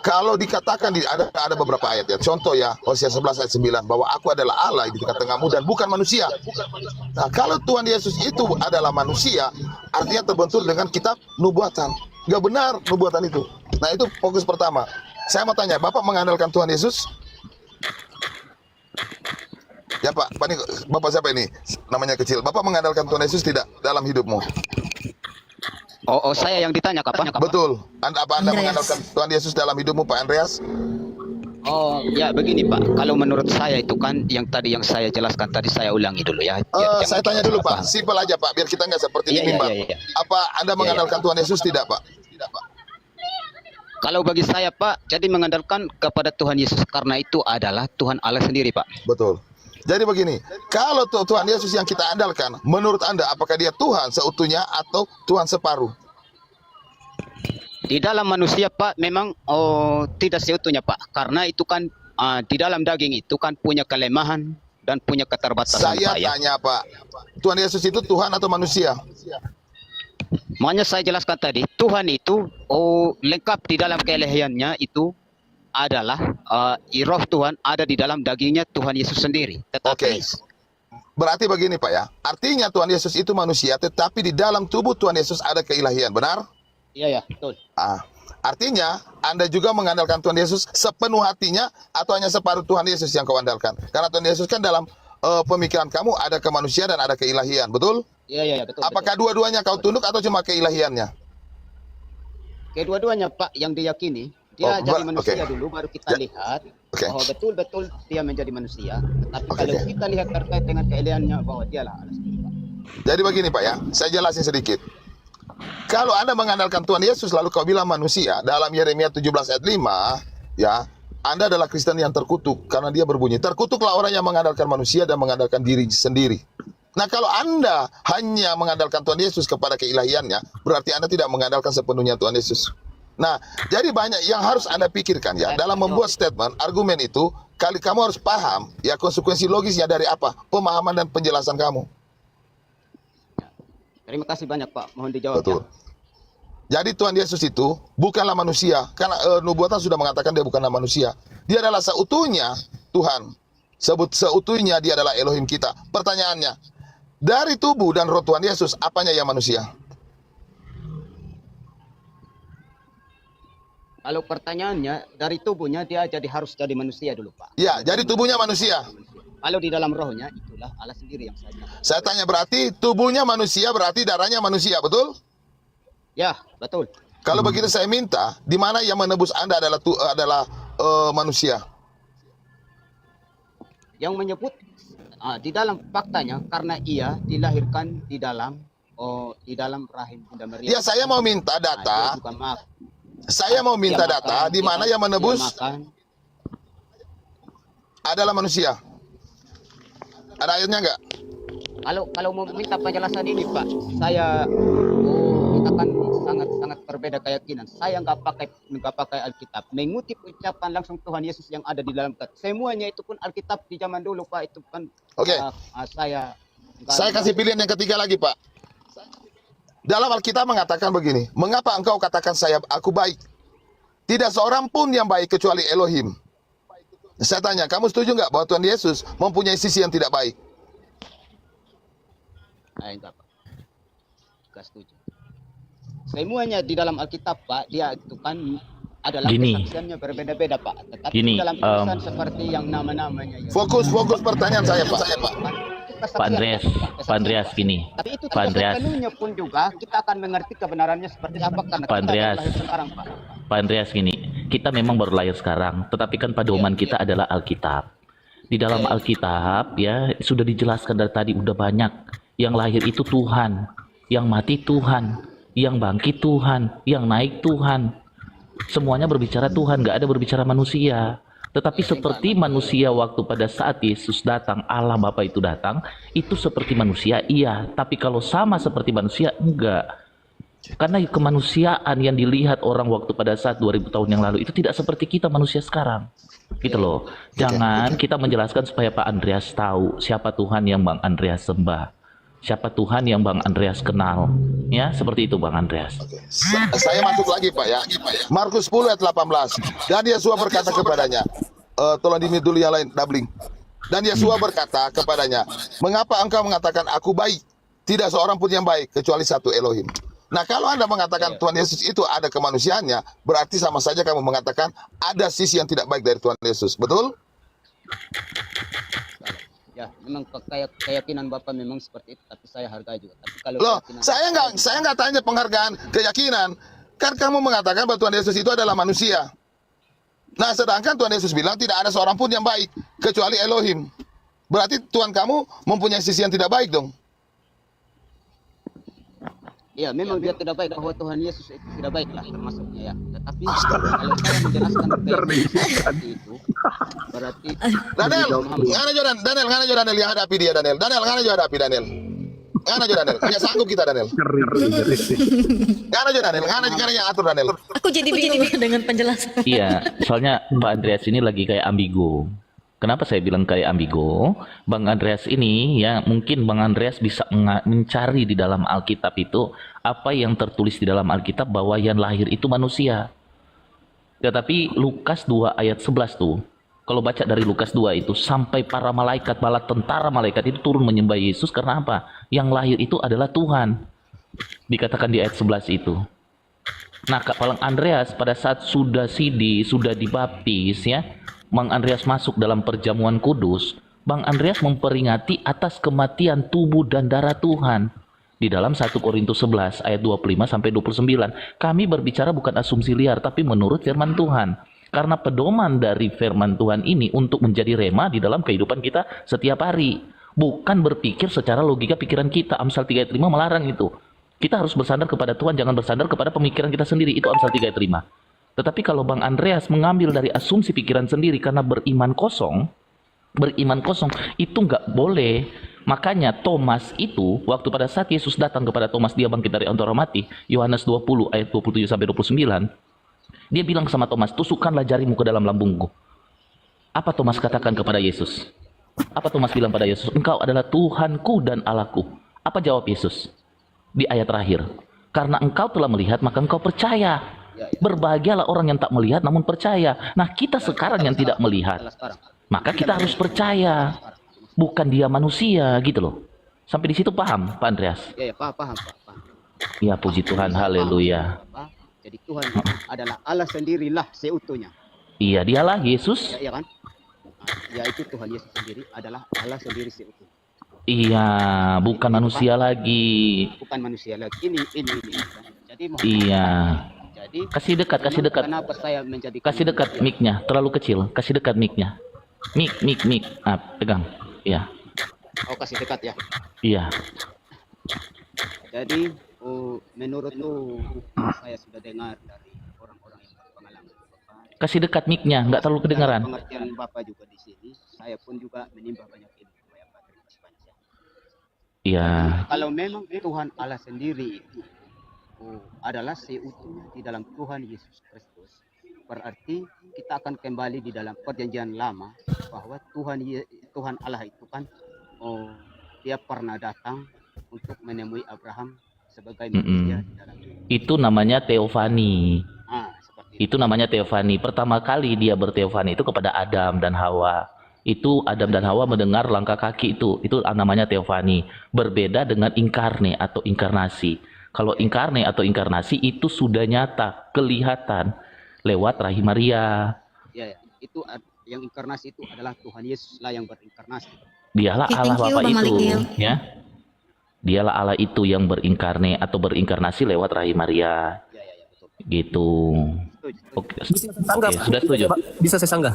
Kalau dikatakan ada beberapa ayat ya. Contoh ya, Hosea 11 ayat 9 bahwa aku adalah Allah di tengah-tengahmu dan bukan manusia. Nah, kalau Tuhan Yesus itu adalah manusia, artinya terbentur dengan kitab nubuatan. Nggak benar nubuatan itu. Nah, itu fokus pertama. Saya mau tanya, Bapak mengandalkan Tuhan Yesus? Ya Pak, Pak ini, Bapak siapa ini? Namanya kecil. Bapak mengandalkan Tuhan Yesus tidak dalam hidupmu? Oh, saya yang ditanya kapan? Betul. Anda mengandalkan Tuhan Yesus dalam hidupmu, Pak Andreas? Oh, ya begini Pak. Kalau menurut saya itu kan yang tadi yang saya jelaskan tadi, saya ulangi dulu ya. Saya tanya dulu Pak, simpel aja Pak, biar kita nggak seperti ini Pak. Apa Anda mengandalkan Tuhan Yesus tidak Pak? Tidak Pak. Kalau bagi saya Pak, jadi mengandalkan kepada Tuhan Yesus karena itu adalah Tuhan Allah sendiri Pak. Betul. Jadi begini, kalau Tuhan Yesus yang kita andalkan, menurut Anda apakah dia Tuhan seutuhnya atau Tuhan separuh? Di dalam manusia Pak memang tidak seutuhnya Pak, karena itu kan di dalam daging itu kan punya kelemahan dan punya keterbatasan. Saya tanya Pak, Tuhan Yesus itu Tuhan atau manusia? Makanya saya jelaskan tadi, Tuhan itu lengkap di dalam keelahiannya itu adalah roh Tuhan ada di dalam dagingnya Tuhan Yesus sendiri. Tetapi berarti begini Pak ya, artinya Tuhan Yesus itu manusia, tetapi di dalam tubuh Tuhan Yesus ada keilahian, benar? Iya, betul. Artinya Anda juga mengandalkan Tuhan Yesus sepenuh hatinya atau hanya separuh Tuhan Yesus yang kau andalkan? Karena Tuhan Yesus kan dalam pemikiran kamu ada kemanusiaan dan ada keilahian, betul? Iya, betul. Apakah dua-duanya kau tunduk atau cuma keilahiannya? Kedua-duanya Pak yang diyakini. Dia jadi manusia dulu, baru kita lihat bahwa betul-betul dia menjadi manusia. Tetapi kalau kita lihat terkait dengan keilahiannya bahwa dialah Allah sendiri Pak. Jadi begini Pak ya, saya jelasin sedikit. Kalau Anda mengandalkan Tuhan Yesus lalu kau bilang manusia, dalam Yeremia 17 ayat 5, ya, Anda adalah Kristen yang terkutuk karena dia berbunyi, terkutuklah orang yang mengandalkan manusia dan mengandalkan diri sendiri. Nah, kalau Anda hanya mengandalkan Tuhan Yesus kepada keilahiannya, berarti Anda tidak mengandalkan sepenuhnya Tuhan Yesus. Nah, jadi banyak yang harus Anda pikirkan ya, dalam membuat statement, argumen itu, kamu harus paham ya konsekuensi logisnya dari apa? Pemahaman dan penjelasan kamu. Terima kasih banyak Pak, mohon dijawab. Betul. Jadi Tuhan Yesus itu bukanlah manusia, karena nubuatan sudah mengatakan dia bukanlah manusia. Dia adalah seutuhnya Tuhan. Seutuhnya dia adalah Elohim kita. Pertanyaannya, dari tubuh dan roh Tuhan Yesus, apanya yang manusia? Kalau pertanyaannya, dari tubuhnya dia harus jadi manusia dulu Pak. Ya, jadi tubuhnya manusia. Kalau di dalam rohnya, itulah Allah sendiri yang saya. Saya tanya berarti tubuhnya manusia, berarti darahnya manusia, betul? Ya, betul. Kalau begitu saya minta, di mana yang menebus Anda adalah manusia? Yang menyebut di dalam faktanya, karena ia dilahirkan di dalam rahim Bunda Maria. Ya, saya mau minta data. Saya mau minta data di mana yang menebus adalah manusia. Ada ayatnya enggak? Kalau mau minta penjelasan ini Pak, saya kita kan sangat berbeda keyakinan. Saya nggak pakai Alkitab, mengutip ucapan langsung Tuhan Yesus yang ada di dalam Alkitab. Semuanya itu pun Alkitab di zaman dulu Pak, itu kan. Saya kasih pilihan yang ketiga lagi Pak. Dalam Alkitab mengatakan begini, mengapa engkau katakan aku baik? Tidak seorang pun yang baik kecuali Elohim. Saya tanya, kamu setuju nggak bahwa Tuhan Yesus mempunyai sisi yang tidak baik? Enggak Pak. Enggak setuju. Semuanya di dalam Alkitab Pak, dia itu kan adalah kesaksiannya berbeda-beda Pak. Tetapi dalam tulisan seperti yang nama-namanya. Fokus pertanyaan saya Pak. Pak Andreas gini. Tapi itu Pak Andreas pun juga kita akan mengerti kebenarannya seperti apa karena Pak Andreas sekarang Pak. Pak Andreas gini, kita memang baru lahir sekarang, tetapi kan pedoman kita adalah Alkitab. Di dalam Alkitab ya sudah dijelaskan dari tadi udah banyak. Yang lahir itu Tuhan, yang mati Tuhan, yang bangkit Tuhan, yang naik Tuhan. Semuanya berbicara Tuhan, nggak ada berbicara manusia. Tetapi seperti manusia waktu pada saat Yesus datang, Allah Bapa itu datang, itu seperti manusia, iya. Tapi kalau sama seperti manusia, enggak. Karena kemanusiaan yang dilihat orang waktu pada saat 2000 tahun yang lalu itu tidak seperti kita manusia sekarang. Gitu loh. Jangan kita menjelaskan supaya Pak Andreas tahu siapa Tuhan yang Bang Andreas sembah. siapa Tuhan yang Bang Andreas kenal. Ya, seperti itu Bang Andreas. Oke. Saya masuk lagi Pak ya. Markus 10 ayat 18. Dan Yesua berkata kepadanya, tolong dimute dulu yang lain, doubling. Dan Yesua berkata kepadanya, mengapa engkau mengatakan aku baik? Tidak seorang pun yang baik kecuali satu Elohim. Nah, kalau Anda mengatakan Tuhan Yesus itu ada kemanusiaannya, berarti sama saja kamu mengatakan ada sisi yang tidak baik dari Tuhan Yesus. Betul? Ya, memang keyakinan Bapak memang seperti itu, tapi saya hargai juga. Tapi kalau Loh, keyakinan saya nggak tanya penghargaan keyakinan. Kan kamu mengatakan bahwa Tuhan Yesus itu adalah manusia. Nah, sedangkan Tuhan Yesus bilang tidak ada seorang pun yang baik kecuali Elohim. Berarti Tuhan kamu mempunyai sisi yang tidak baik dong. ya memang dia tidak baik, bahwa Tuhan Yesus itu tidak baik lah termasuknya ya. Tetapi kalau saya menjelaskan seperti itu, berarti Daniel, ngana jo Daniel, ngana jo Daniel yang hadapi dia Daniel. Daniel, ngana jo hadapi Daniel. Ngana jo Daniel, ya sanggup kita Daniel. Ngana jo Daniel, ngana yang atur Daniel. Aku jadi bingung dengan penjelasan. Iya, soalnya Pak Andreas ini lagi kayak ambigu. Kenapa saya bilang kayak ambigu? Bang Andreas ini ya mungkin Bang Andreas bisa mencari di dalam Alkitab itu apa yang tertulis di dalam Alkitab bahwa yang lahir itu manusia. Tetapi Lukas 2 ayat 11 tuh, kalau baca dari Lukas 2 itu sampai para malaikat, bala tentara malaikat itu turun menyembah Yesus karena apa? Yang lahir itu adalah Tuhan. Dikatakan di ayat 11 itu. Nah, Bang Andreas pada saat sudah dibaptis ya, Bang Andreas masuk dalam perjamuan kudus, Bang Andreas memperingati atas kematian tubuh dan darah Tuhan. Di dalam 1 Korintus 11 ayat 25 sampai 29, kami berbicara bukan asumsi liar tapi menurut firman Tuhan. Karena pedoman dari firman Tuhan ini untuk menjadi rema di dalam kehidupan kita setiap hari. Bukan berpikir secara logika pikiran kita. Amsal 3 ayat 5 melarang itu. Kita harus bersandar kepada Tuhan, jangan bersandar kepada pemikiran kita sendiri. Itu Amsal 3 ayat 5. Tetapi kalau Bang Andreas mengambil dari asumsi pikiran sendiri karena beriman kosong itu nggak boleh. Makanya Thomas itu waktu pada saat Yesus datang kepada Thomas, dia bangkit dari antara mati, Yohanes 20 ayat 27 sampai 29, dia bilang sama Thomas, tusukkanlah jarimu ke dalam lambungku. Apa Thomas katakan kepada Yesus? Apa Thomas bilang pada Yesus? Engkau adalah Tuhanku dan Allahku. Apa jawab Yesus di ayat terakhir? Karena engkau telah melihat maka engkau percaya. Berbahagialah orang yang tak melihat namun percaya. Nah, kita sekarang yang tidak melihat, maka kita harus percaya. Bukan dia manusia gitu loh. Sampai di situ paham Pak Andreas? ya paham. Ya puji Tuhan, haleluya. Jadi Tuhan adalah Allah sendirilah seutuhnya. Iya, dialah Yesus. Ya kan? Ya itu Tuhan Yesus sendiri adalah Allah sendiri seutuhnya. Iya, bukan manusia lagi. Bukan manusia lagi. Ini. Jadi Iya. Jadi Kasih dekat. kenapa saya menjadi Kasih dekat mic-nya, terlalu kecil. Kasih dekat mic-nya. Mic. Ah, pegang. Iya. Oh, kasih dekat ya. Iya. Jadi menurut saya sudah dengar dari orang-orang yang berpengalaman. Kasih dekat mic-nya, nggak terlalu kedengaran. Pengertian Bapak juga di sini, saya pun juga menimba banyak ilmu ya Pak. Terima kasih banyak ya. Iya. Kalau memang Tuhan Allah sendiri itu adalah seutuhnya di dalam Tuhan Yesus Kristus, berarti kita akan kembali di dalam perjanjian lama bahwa Tuhan Allah itu kan dia pernah datang untuk menemui Abraham sebagai manusia di dalam Itu namanya teofani. seperti Itu namanya teofani. Pertama kali dia berteofani itu kepada Adam dan Hawa. Itu Adam dan Hawa mendengar langkah kaki itu. Itu namanya teofani. Berbeda dengan inkarne atau inkarnasi. Kalau inkarne atau inkarnasi itu sudah nyata, kelihatan lewat rahim Maria. Ya, itu yang inkarnasi itu adalah Tuhan Yesus lah yang berinkarnasi. Dialah Oke, Allah thank you, Bapa Bang itu, Malikil. ya. Dialah Allah itu yang berinkarne atau berinkarnasi lewat rahim Maria. Ya, betul. Gitu. Setuju. Oke, sudah setuju. Bisa saya sanggah?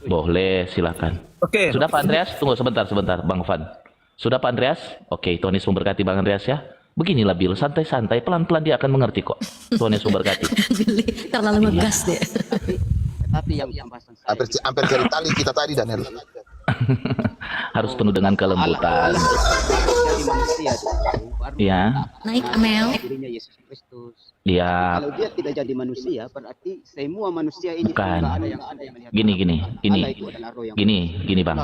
Boleh, silakan. Oke. Sudah Pak Andreas? Tunggu sebentar, Bang Van. Sudah Pak Andreas? Oke, Tuhan Yesus memberkati Bang Andreas ya. Beginilah Bil, santai-santai, pelan-pelan dia akan mengerti kok. Tuhan Yesus memberkati. Terlalu ngegas deh. Tapi yang pembahasan saya Hampir cari tali kita tadi Daniel. Harus penuh dengan kelembutan. jadi manusia itu baru Ya, Naik Amel. dirinya Yesus Kristus. dia Kalau dia tidak jadi manusia, berarti semua manusia ini Bukan. tidak ada yang melihat. Gini. Allah itu adalah roh yang Gini Bang.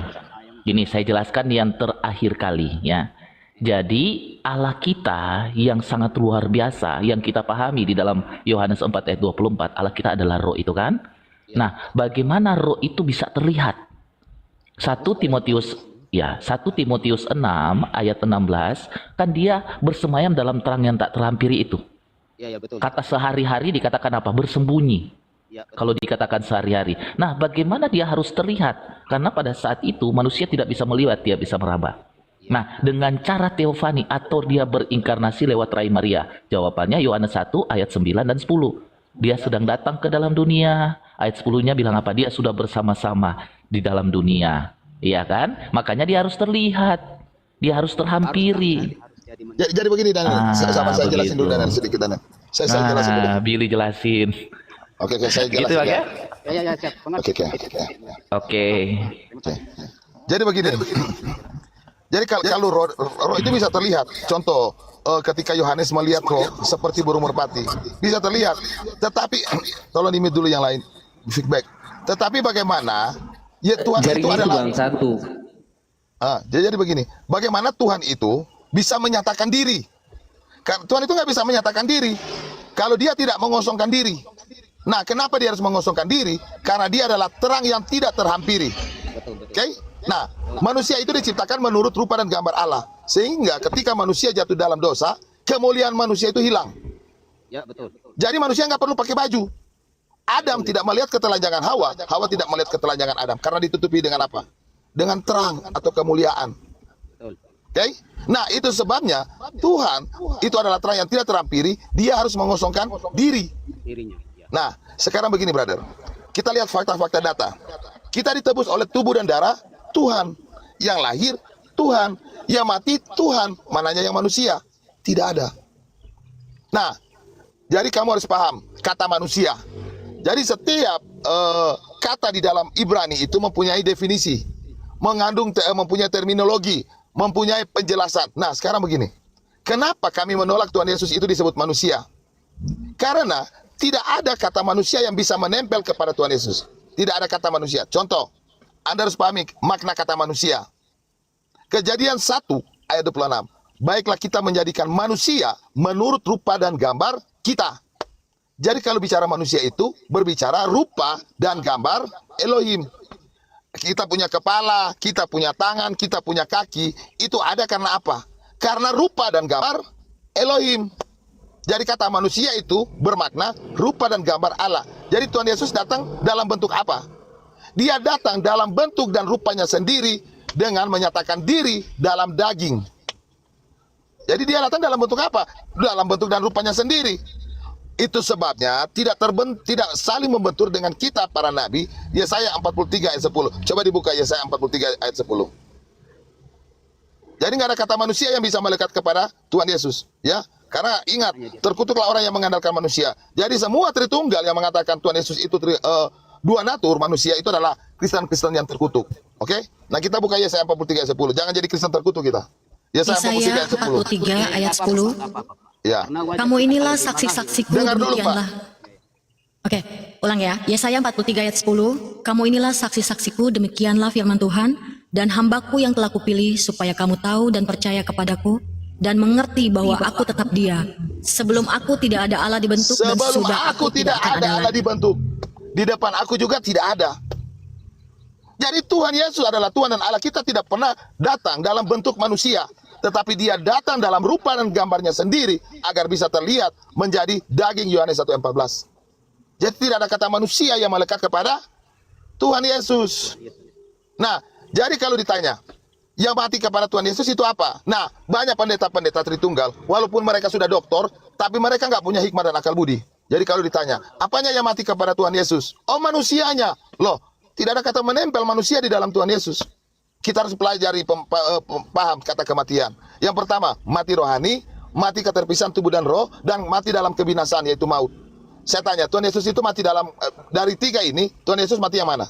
Gini saya jelaskan yang terakhir kali ya. Jadi Allah kita yang sangat luar biasa yang kita pahami di dalam Yohanes 4 ayat 24, Allah kita adalah roh itu kan? Nah, bagaimana roh itu bisa terlihat? 1 Timotius 6 ayat 16 kan dia bersemayam dalam terang yang tak terhampiri itu. Ya, ya betul. Kata sehari-hari dikatakan apa? Bersembunyi. Ya, betul. Kalau dikatakan sehari-hari. Nah, bagaimana dia harus terlihat? Karena pada saat itu manusia tidak bisa melihat, dia bisa meraba. Nah, dengan cara teofani atau dia berinkarnasi lewat rahim Maria. Jawabannya Yohanes 1 ayat 9 dan 10. Dia sedang datang ke dalam dunia. Ayat 10-nya bilang apa? Dia sudah bersama-sama di dalam dunia. Iya kan? Makanya dia harus terlihat. Dia harus terhampiri. Harus jadi manusia. Jadi begini Daniel, sama saya jelasin dulu Daniel sedikit Daniel. Saya jelasin dulu. Billy jelasin. Oke, saya Gitu jelasin ya? Ya, siap. Pengerti. Oke. Jadi begini. Jadi kalau roh itu bisa terlihat. Contoh, ketika Yohanes melihat roh seperti burung merpati, bisa terlihat. Tetapi, tolong dimit dulu yang lain, feedback. Tetapi bagaimana? Ya Tuhan itu adalah satu. Jadi begini, bagaimana Tuhan itu bisa menyatakan diri? Tuhan itu nggak bisa menyatakan diri kalau dia tidak mengosongkan diri. Nah, kenapa dia harus mengosongkan diri? Karena dia adalah terang yang tidak terhampiri. Oke? Nah, manusia itu diciptakan menurut rupa dan gambar Allah. Sehingga ketika manusia jatuh dalam dosa, kemuliaan manusia itu hilang. Ya, betul. Jadi manusia nggak perlu pakai baju. Adam tidak melihat ketelanjangan Hawa. Hawa tidak melihat ketelanjangan Adam. Karena ditutupi dengan apa? Dengan terang atau kemuliaan. Betul. Oke? Nah, itu sebabnya Tuhan itu adalah terang yang tidak terhampiri. Dia harus mengosongkan diri. Dirinya. Ya. Nah, sekarang begini, brother. Kita lihat fakta-fakta data. Kita ditebus oleh tubuh dan darah Tuhan. Yang lahir Tuhan. Yang mati Tuhan. Mananya yang manusia? Tidak ada. Nah, jadi kamu harus paham kata manusia. Jadi setiap kata di dalam Ibrani itu mempunyai definisi, mempunyai terminologi, mempunyai penjelasan. Nah, sekarang begini. Kenapa kami menolak Tuhan Yesus itu disebut manusia? Karena tidak ada kata manusia yang bisa menempel kepada Tuhan Yesus. Tidak ada kata manusia. Contoh, Anda harus pahami makna kata manusia. Kejadian 1 ayat 26. Baiklah kita menjadikan manusia menurut rupa dan gambar kita. Jadi kalau bicara manusia itu berbicara rupa dan gambar Elohim. Kita punya kepala, kita punya tangan, kita punya kaki. Itu ada karena apa? Karena rupa dan gambar Elohim. Jadi kata manusia itu bermakna rupa dan gambar Allah. Jadi Tuhan Yesus datang dalam bentuk apa? Dia datang dalam bentuk dan rupanya sendiri dengan menyatakan diri dalam daging. Jadi dia datang dalam bentuk apa? Dalam bentuk dan rupanya sendiri. Itu sebabnya tidak saling membentur dengan kita para nabi. Yesaya 43 ayat 10. Coba dibuka Yesaya 43 ayat 10. Jadi nggak ada kata manusia yang bisa melekat kepada Tuhan Yesus, ya. Karena ingat, terkutuklah orang yang mengandalkan manusia. Jadi semua Tritunggal yang mengatakan Tuhan Yesus itu dua natur manusia itu adalah Kristen-Kristen yang terkutuk. Oke? Nah, kita buka Yesaya 43 ayat 10. Jangan jadi Kristen terkutuk kita. Yesaya 43 ayat 10. Ya. Kamu inilah saksi-saksiku, Dengar dulu, demikianlah. Oke, ulang ya. Yesaya 43 ayat 10. Kamu inilah saksi-saksiku, demikianlah firman Tuhan. Dan hambaku yang telah kupilih supaya kamu tahu dan percaya kepadaku. Dan mengerti bahwa aku tetap dia. Sebelum aku tidak ada Allah dibentuk. Dan Sebelum sudah aku tidak ada Allah dibentuk. Di depan aku juga tidak ada. Jadi Tuhan Yesus adalah Tuhan dan Allah. Kita tidak pernah datang dalam bentuk manusia. Tetapi dia datang dalam rupa dan gambarnya sendiri agar bisa terlihat menjadi daging. Yohanes 1:14. Jadi tidak ada kata manusia yang melekat kepada Tuhan Yesus. Nah, jadi kalau ditanya, yang mati kepada Tuhan Yesus itu apa? Nah, banyak pendeta-pendeta Tritunggal, walaupun mereka sudah doktor, tapi mereka nggak punya hikmah dan akal budi. Jadi kalau ditanya, apanya yang mati kepada Tuhan Yesus? Oh, manusianya. Loh, tidak ada kata menempel manusia di dalam Tuhan Yesus. Kita harus pelajari paham kata kematian. Yang pertama, mati rohani, mati keterpisahan tubuh dan roh, dan mati dalam kebinasaan, yaitu maut. Saya tanya, Tuhan Yesus itu mati dalam, dari tiga ini, Tuhan Yesus mati yang mana?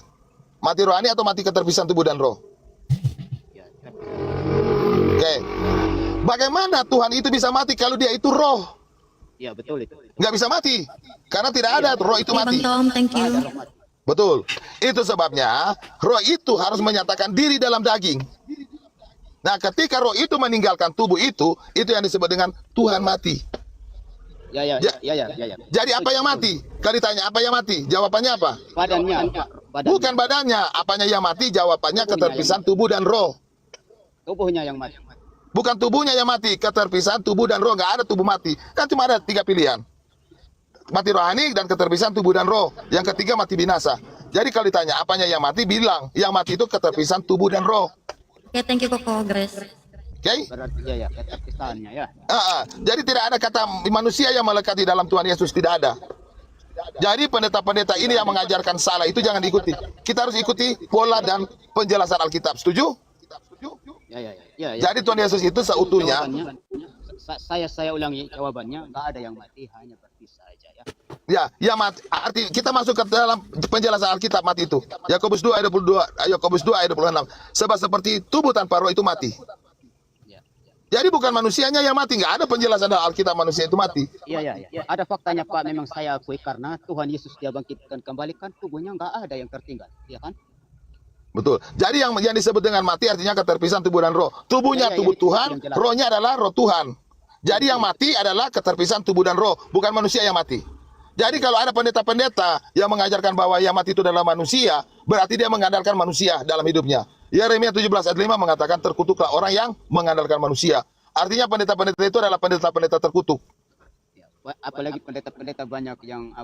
Mati rohani atau mati keterpisahan tubuh dan roh? Oke. Bagaimana Tuhan itu bisa mati kalau dia itu roh? Ya, betul itu. Nggak bisa mati. Karena tidak ada roh itu Oke, mati. Bang Tom, thank you. Betul. Itu sebabnya roh itu harus menyatakan diri dalam daging. Nah, ketika roh itu meninggalkan tubuh itu yang disebut dengan Tuhan mati. Ya. Jadi apa yang mati? Kalau ditanya apa yang mati, jawabannya apa? Badannya. Bukan badannya. Apanya yang mati? Jawabannya keterpisahan tubuh dan roh. Tubuhnya yang mati. Bukan tubuhnya yang mati, keterpisahan tubuh dan roh. Nggak ada tubuh mati. Kan cuma ada 3 pilihan. Mati rohani dan keterpisahan tubuh dan roh. Yang ketiga mati binasa. Jadi kalau ditanya apanya yang mati, bilang yang mati itu keterpisahan tubuh dan roh. Oke, thank you Koko Grace. Oke? Berarti keterpisahannya ya. Jadi tidak ada kata manusia yang melekat di dalam Tuhan Yesus, tidak ada. Jadi pendeta-pendeta ini yang mengajarkan salah itu jangan diikuti. Kita harus ikuti pola dan penjelasan Alkitab. Setuju? Ya. Jadi Tuhan Yesus itu seutuhnya. Jawabannya, saya ulangi jawabannya, nggak ada yang mati, hanya berpisah saja ya. Ya mati. Arti kita masuk ke dalam penjelasan Alkitab mati itu. Yakobus 2 ayat 22, Yakobus 2 ayat 26. Sebab seperti tubuh tanpa roh itu mati. Ya. Jadi bukan manusianya yang mati, nggak ada penjelasan dalam Alkitab manusia itu mati. Iya. Ada faktanya Pak, memang saya akui karena Tuhan Yesus dia bangkitkan kembali kan tubuhnya nggak ada yang tertinggal, ya kan? Betul. Jadi yang disebut dengan mati artinya keterpisahan tubuh dan roh. Tubuhnya tubuh Tuhan, rohnya adalah roh Tuhan. Jadi yang mati adalah keterpisahan tubuh dan roh, bukan manusia yang mati. Jadi kalau ada pendeta-pendeta yang mengajarkan bahwa yang mati itu adalah manusia, berarti dia mengandalkan manusia dalam hidupnya. Yeremia 17 ayat 5 mengatakan terkutuklah orang yang mengandalkan manusia. Artinya pendeta-pendeta itu adalah pendeta-pendeta terkutuk. Ya, apalagi pendeta-pendeta banyak yang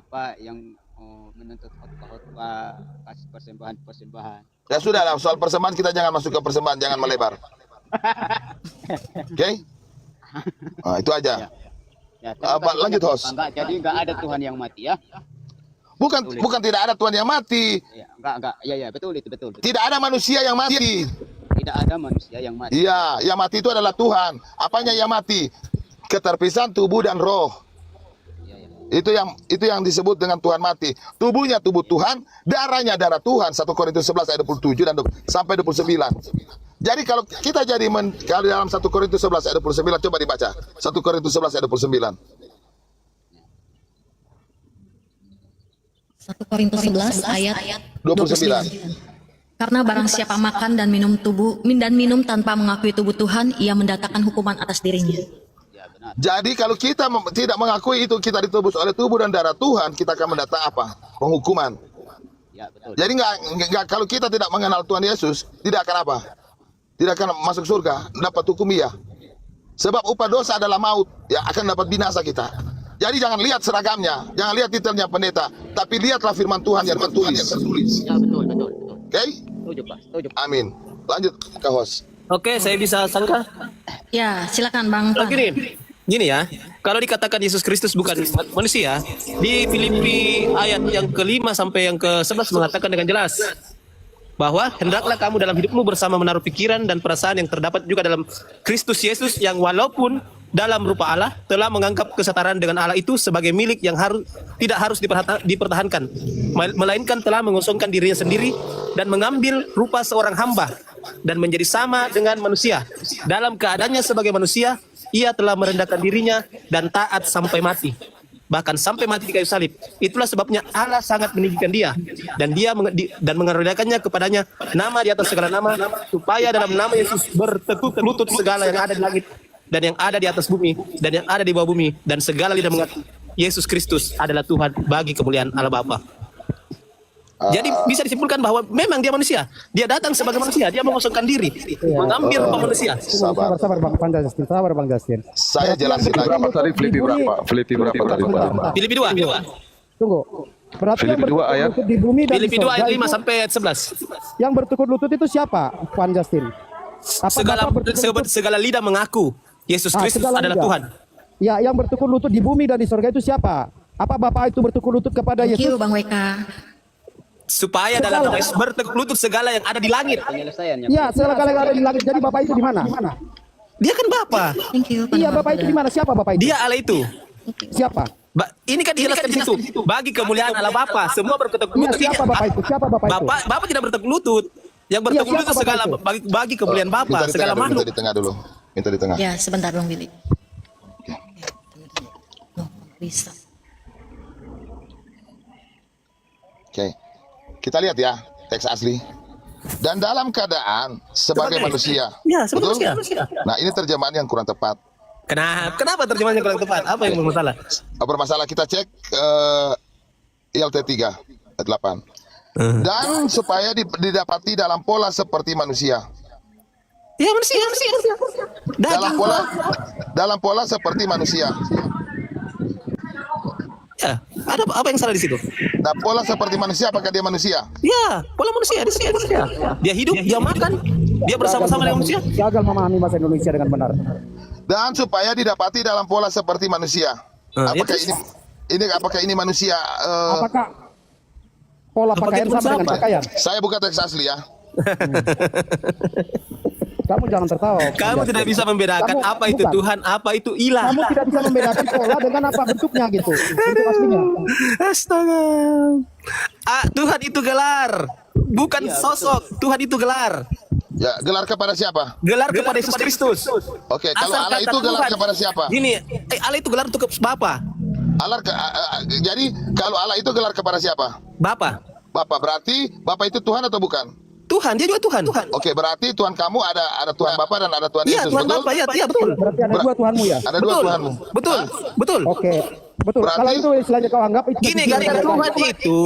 menuntut khotbah, kasih persembahan. Ya sudah lah, soal persembahan kita jangan masuk ke persembahan, jangan melebar. Oke? Nah, itu aja. Ya, Lanjut host. Jadi nggak ada Tuhan yang mati ya? Bukan tidak ada Tuhan yang mati. Ya, enggak. Ya, betul. Tidak ada manusia yang mati. Tidak ada manusia yang mati. Iya, yang mati itu adalah Tuhan. Apanya yang mati? Keterpisahan tubuh dan roh. Itu yang disebut dengan Tuhan mati. Tubuhnya tubuh Tuhan, darahnya darah Tuhan. 1 Korintus 11 ayat 27 dan sampai 29. Jadi kalau kita kalau dalam 1 Korintus 11 ayat 29 coba dibaca. 1 Korintus 11 ayat 29. 1 Korintus 11 ayat 29. Karena barang siapa makan dan minum tanpa mengakui tubuh Tuhan, ia mendatangkan hukuman atas dirinya. Ya, benar. Jadi kalau kita tidak mengakui itu kita ditebus oleh tubuh dan darah Tuhan, kita akan mendatang apa? Penghukuman. Ya, betul. Jadi nggak kalau kita tidak mengenal Tuhan Yesus, tidak akan apa? Tidak akan masuk surga, dapat hukum iya. Sebab upah dosa adalah maut, ya akan dapat binasa kita. Jadi jangan lihat seragamnya, jangan lihat titelnya pendeta, tapi lihatlah firman Tuhan yang tertulis. Ya, betul. Oke? Setuju, Pak. Setuju. Amin. Lanjut ke host. Oke, saya bisa sangka. Ya, silakan Bang Pan. Gini ya, kalau dikatakan Yesus Kristus bukan manusia, di Filipi ayat yang ke-5 sampai yang ke-11 mengatakan dengan jelas bahwa hendaklah kamu dalam hidupmu bersama menaruh pikiran dan perasaan yang terdapat juga dalam Kristus Yesus yang walaupun dalam rupa Allah telah menganggap kesetaraan dengan Allah itu sebagai milik yang tidak harus dipertahankan, melainkan telah mengosongkan dirinya sendiri dan mengambil rupa seorang hamba dan menjadi sama dengan manusia. Dalam keadaannya sebagai manusia, ia telah merendahkan dirinya dan taat sampai mati, bahkan sampai mati di kayu salib. Itulah sebabnya Allah sangat meninggikan dia dan mengaruniakannya kepadanya nama di atas segala nama, supaya dalam nama Yesus bertekuk lutut segala yang ada di langit dan yang ada di atas bumi dan yang ada di bawah bumi, dan segala lidah mengaku Yesus Kristus adalah Tuhan bagi kemuliaan Allah Bapa. Jadi bisa disimpulkan bahwa memang dia manusia. Dia datang sebagai manusia, dia mengosongkan diri, mengambil rupa manusia. Sabar Bang Justin. Saya jelasin lagi. Berapa tadi Filipi berapa? Filipi berapa tadi Pak? Filipi 2. Tunggu. Berarti Filipi 2 ayat di bumi dan Filipi 2 ayat 5 sampai ayat 11. yang bertekuk lutut itu siapa, Pan Justin? Segala lidah mengaku Yesus Kristus adalah Tuhan. Ya, yang bertekuk lutut di bumi dan di surga itu siapa? Apa Bapak itu bertekuk lutut kepada Thank you Yesus? Bang WK. Supaya dalam nama Yesus bertekuk lutut segala yang ada di langit. Penyelesaiannya. Ya, segala yang ada di langit. Jadi Bapak itu di mana? Dia kan Bapa. Thank you. Iya, Bapak itu di mana? Siapa Bapak itu? Dia Allah itu. Siapa? Ini kan dijelaskan di situ. Bagi kemuliaan Allah Bapa, semua bertekuk Iya, lutut. siapa Bapak itu? Siapa Bapak itu? Bapak tidak bertekuk lutut. Yang bertekuk Iya, lutut siapa segala Bapak bagi kemuliaan Bapa, segala Minta makhluk. di tengah dulu. Minta di tengah. Ya, sebentar Bang Billy. Oh, bisa. Oke. Kita lihat ya teks asli. Dan dalam keadaan sebagai manusia. Ya, sebagai Betul? manusia. Nah, ini terjemahan yang kurang tepat. Kenapa terjemahannya kurang tepat? Apa yang bermasalah? Bermasalah, kita cek ILT 3 ayat 8. Dan supaya didapati dalam pola seperti manusia. Ya, manusia. Dalam pola seperti manusia. Ya, ada apa yang salah di situ? Nah, pola seperti manusia, apakah dia manusia? Ya, pola manusia di sini manusia. Dia hidup, dia makan, dia bersama-sama dengan manusia. Gagal memahami bahasa Indonesia dengan benar. Dan supaya didapati dalam pola seperti manusia. Apakah apakah ini manusia? Apakah pola pakaian sama dengan pakaian? Saya buka teks asli ya. Kamu jangan tertawa. Kamu tidak bisa membedakan Kamu- apa itu bukan. Tuhan, apa itu ilah. Kamu tidak bisa membedakan pola dengan apa bentuknya gitu. Bentuk aslinya. Astaga. Tuhan itu gelar, bukan sosok. Tuhan itu gelar. Ya, gelar kepada siapa? Gelar kepada Yesus Kristus. Oke, kalau Asal Allah kata itu gelar Tuhan. kepada siapa? Gini, Allah itu gelar untuk Bapa. Jadi kalau Allah itu gelar kepada siapa? Bapa. Bapak, berarti Bapak itu Tuhan atau bukan? Tuhan, dia juga Tuhan. Oke, berarti Tuhan kamu ada Tuhan Bapa dan ada Tuhan Iya, Yesus, Tuhan betul? Bapa, iya betul. Berarti ada dua Tuhanmu ya? Ada dua Betul. Tuhanmu. Betul. Betul. Oke. Betul. Berarti- Kalau itu istilahnya kau anggap itu Gini, gara-gara Tuhan itu,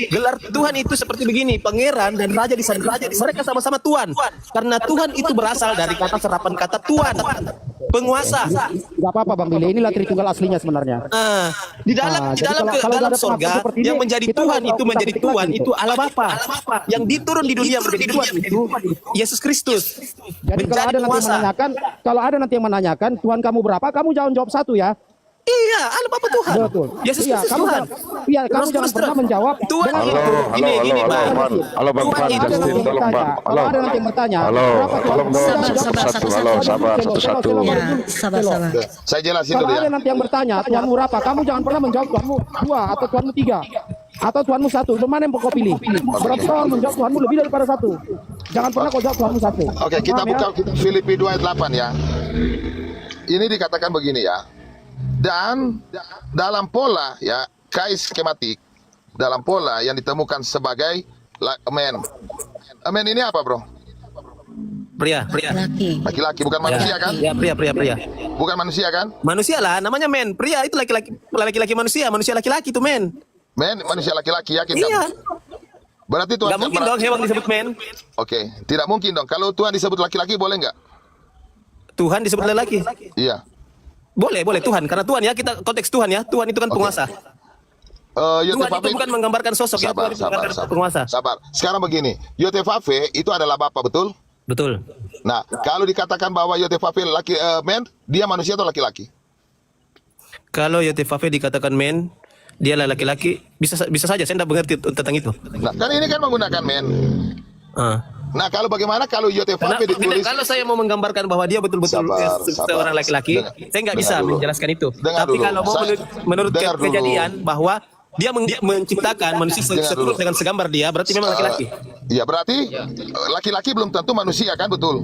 gelar Tuhan itu seperti begini, pangeran dan raja di sana. Mereka sama-sama Tuhan. Karena Tuhan itu berasal dari kata serapan kata Tuhan, penguasa. Enggak apa-apa Bang Billy, inilah Tritunggal aslinya sebenarnya. Di dalam Jadi kalau dalam ada sorga penafsir seperti ini, yang menjadi kita Tuhan nggak itu tahu menjadi kita Tuhan lagi, itu Allah Bapa. Yang diturun di dunia menjadi Tuhan itu Yesus Kristus. Jadi kalau ada nanti yang menanyakan Tuhan kamu berapa, kamu jangan jawab satu ya. Iya, Allah Bapa Tuhan. Betul. Yesus Iya, Kristus kamu Tuhan. jangan- iya, kamu jangan pernah menjawab Tuhan dengan- itu gini Bang. Halo Bang Tuhan Fan, itu Justin, tolong Bang. Kalau ada nanti yang bertanya, Halo, berapa Tuhan? tolong dong, Sabar, sabar, satu-satu. satu-satu. Halo, sabar, satu-satu. Ya, sabar. Saya jelasin Kalau dulu ada ya. nanti yang bertanya, Tuhanmu berapa? Kamu jangan pernah menjawab Tuhanmu 2 atau Tuhanmu 3 atau Tuhanmu 1. Itu mana yang kau pilih? Berapa kau harus menjawab Tuhanmu lebih daripada 1. Jangan pernah kau jawab Tuhanmu 1. Oke, kita Paham ya? buka Filipi 2 ayat 8 ya. Ini dikatakan begini ya. Dan dalam pola ya, kais skematik, dalam pola yang ditemukan sebagai men. Men ini apa, Bro? Pria. Laki. Laki-laki, bukan manusia kan? Ya, pria. Bukan manusia kan? Manusia lah, namanya men. Pria itu laki-laki manusia laki-laki itu men. Men, manusia laki-laki, yakin Iya. kamu? Berarti Tuhan Gak mungkin dong hewan disebut men. Oke, tidak mungkin dong. Kalau Tuhan disebut laki-laki boleh nggak? Tuhan disebut laki. Iya. Boleh Tuhan. Karena Tuhan ya, kita konteks Tuhan ya. Tuhan itu kan penguasa. Tuhan itu bukan menggambarkan sosok ya. Tuhan itu menggambarkan penguasa. Sabar. Sekarang begini, Yotevave itu adalah Bapa, betul? Betul. Nah, kalau dikatakan bahwa Yotevave men, dia manusia atau laki-laki? Kalau Yotevave dikatakan men, dia laki-laki, bisa saja saya tidak mengerti tentang itu. Nah, kan ini kan menggunakan men. Nah, kalau bagaimana kalau Yotevave ditulis? Kalau saya mau menggambarkan bahwa dia betul-betul Sabar. seorang laki-laki, saya nggak bisa Dengar dulu. menjelaskan itu. Dengar Tapi dulu. kalau mau menurut Dengar dulu. kejadian bahwa dia menciptakan manusia Dengar seturut dulu. dengan segambar dia, berarti memang laki-laki. Iya, berarti laki-laki belum tentu manusia kan, betul?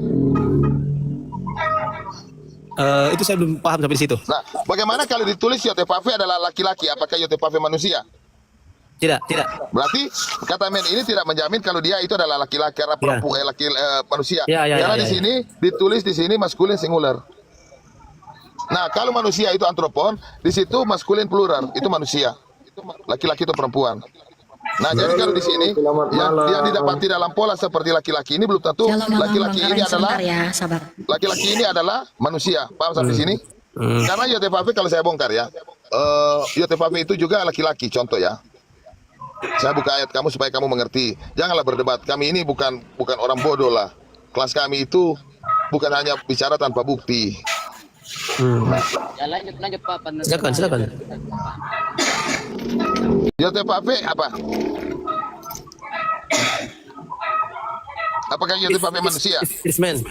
Itu saya belum paham sampai di situ. Nah, bagaimana kalau ditulis Yotevave adalah laki-laki? Apakah Yotevave manusia? Tidak. Berarti kata men ini tidak menjamin kalau dia itu adalah laki-laki karena perempuan manusia. Ya, Karena ya, di sini ditulis di sini maskulin singular. Nah, kalau manusia itu antropon, di situ maskulin plural, itu manusia. Laki-laki itu perempuan. Nah, jadi kalau di sini yang didapati dalam pola seperti laki-laki ini belum tentu laki-laki ini adalah ya, sabar. laki-laki ini adalah manusia. Paham sampai sini? Karena Yotevave kalau saya bongkar ya, Yotevave itu juga laki-laki, contoh ya. Saya buka ayat kamu supaya kamu mengerti. Janganlah berdebat. Kami ini bukan orang bodoh lah. Kelas kami itu bukan hanya bicara tanpa bukti. Ya lanjut Pak. Silakan. Yotevave apa? Apakah Yotevave manusia? It's man.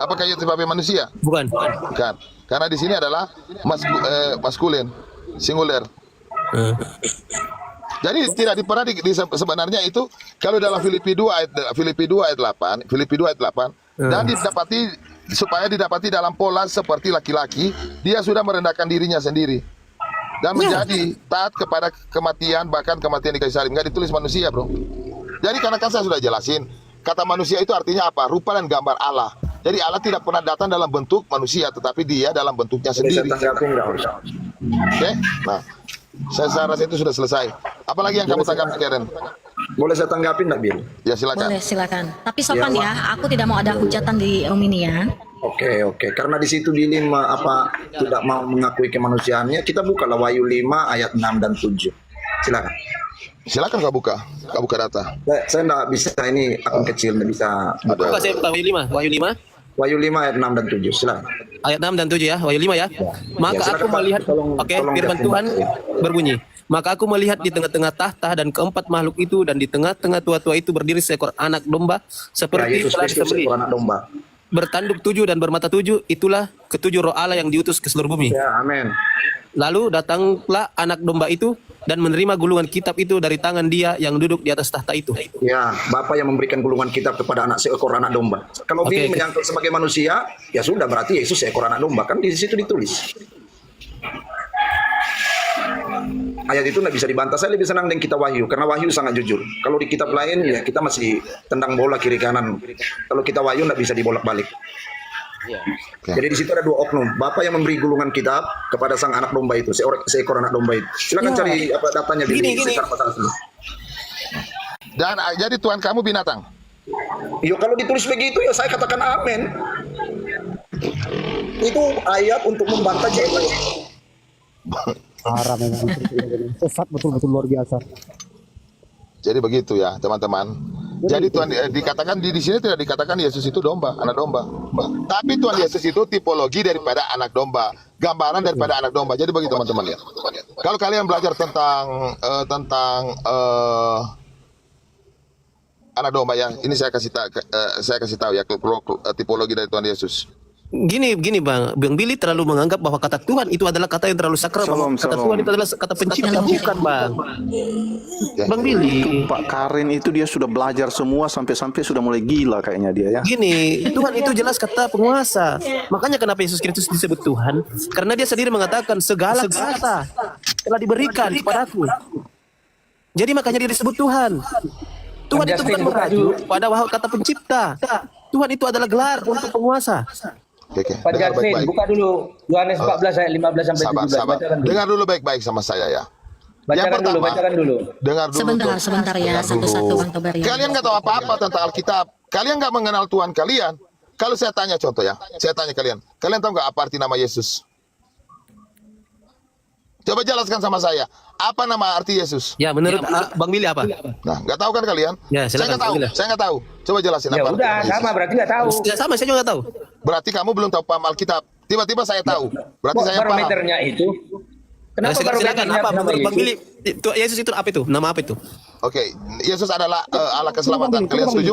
Apakah Yotevave manusia? Bukan. Bukan. Karena di sini adalah maskulin, singular. Jadi tidak pernah sebenarnya itu kalau dalam Filipi 2 ayat 8 dan supaya didapati dalam pola seperti laki-laki, dia sudah merendahkan dirinya sendiri dan menjadi taat kepada kematian, bahkan kematian di kayu salib. Enggak ditulis manusia, Bro. Jadi karena kan saya sudah jelasin, kata manusia itu artinya apa? Rupa dan gambar Allah. Jadi Allah tidak pernah datang dalam bentuk manusia, tetapi dia dalam bentuknya Boleh saya sendiri. tanggapi nggak, Ustaz? Oke? Nah, saya rasa itu sudah selesai. Apalagi yang kamu tanggapi, Karen? Boleh saya tanggapi nggak, Bil? Ya silakan. Boleh, silakan. Tapi sopan Ya, ya, aku tidak mau ada hujatan di room ini ya. Oke. Karena di situ Billy tidak mau mengakui kemanusiaannya, kita bukalah Wahyu 5 ayat 6 dan 7. Silakan. Silakan kau buka data. Saya nggak bisa, ini akun kecil nggak bisa. Buka saya buka Wahyu 5. Wahyu 5 ayat 6 dan 7. Silakan. Ayat 6 dan 7 ya, Wahyu 5 ya. Maka Ya, aku silakan, Pak. melihat, Tolong firman jelasin, Tuhan Pak. berbunyi. Maka aku melihat di tengah-tengah tahta dan keempat makhluk itu, dan di tengah-tengah tua-tua itu berdiri seekor anak domba Ya, seperti Yesus telah Kristus disembelih. seekor anak domba. Bertanduk 7 dan bermata 7, itulah ketujuh roh Allah yang diutus ke seluruh bumi. Ya, amin. Lalu datanglah anak domba itu dan menerima gulungan kitab itu dari tangan dia yang duduk di atas tahta itu. Ya, Bapa yang memberikan gulungan kitab kepada seekor anak domba. Kalau Oke, Billy oke. menyangkut sebagai manusia, ya sudah, berarti Yesus seekor anak domba, kan di situ ditulis. Ayat itu nggak bisa dibantah. Saya lebih senang dengan kitab Wahyu, karena Wahyu sangat jujur. Kalau di kitab lain, ya kita masih tendang bola kiri kanan. Kalau kitab Wahyu nggak bisa dibolak-balik. Oke. Jadi di situ ada dua oknum. Bapak yang memberi gulungan kitab kepada sang anak domba itu, seekor anak domba itu. Silakan Ya. cari datanya Gini. secara pasal dulu. Dan jadi Tuhan kamu binatang. Yo, kalau ditulis begitu ya saya katakan amin. Itu ayat untuk membantah Yesus. Parah memang. Sesat betul-betul luar biasa. Jadi begitu ya, teman-teman. Jadi Tuhan dikatakan di sini tidak dikatakan Yesus itu domba, anak domba. Tapi Tuhan Yesus itu tipologi daripada anak domba, gambaran daripada anak domba. Jadi begitu teman-teman ya. Kalau kalian belajar tentang anak domba ya, ini saya kasih tahu ya tipologi dari Tuhan Yesus. Gini Bang Billy terlalu menganggap bahwa kata Tuhan itu adalah kata yang terlalu sakral, bahwa kata Tuhan itu adalah kata pencipta, bukan Bang. Ya. Bang Billy, Pak Karin itu dia sudah belajar semua sampai sudah mulai gila kayaknya dia ya. gini, Tuhan itu jelas kata penguasa. Makanya kenapa Yesus Kristus disebut Tuhan? Karena dia sendiri mengatakan segala kata telah diberikan kepadaku. Jadi makanya dia disebut Tuhan. Tuhan itu bukan merujuk pada kata pencipta. Tuhan itu adalah gelar untuk penguasa. Oke. Pak Dengar Jarvin, baik-baik. buka dulu Yohanes 14 ayat 15 sampai 17. Sabar. Bacakan dulu. Dengar dulu baik-baik sama saya ya. Bacakan dulu. Dengar dulu. Sebentar ya, Dengar dulu. satu-satu Bang Tober ya. Kalian nggak tahu apa-apa tentang Alkitab. Kalian nggak mengenal Tuhan kalian. Kalau saya tanya contoh ya, saya tanya kalian tahu nggak apa arti nama Yesus? Coba jelaskan sama saya, apa nama arti Yesus? Ya, menurut Bang Billy apa? Nah, nggak tahu kan kalian? Ya, saya silakan, nggak tahu. Bang Billy. Saya nggak tahu. Coba jelasin Ya apa arti udah, nama Yesus. sama berarti nggak tahu. Tidak sama, saya juga nggak tahu. Berarti kamu belum tahu paham Alkitab. Tiba-tiba saya tahu. Berarti saya paham. Barometernya itu. Kenapa Silakan barometernya apa nama menurut Bang Yesus? Billy? Yesus itu apa itu? Nama apa itu? Oke, Yesus adalah Allah keselamatan. Kalian setuju?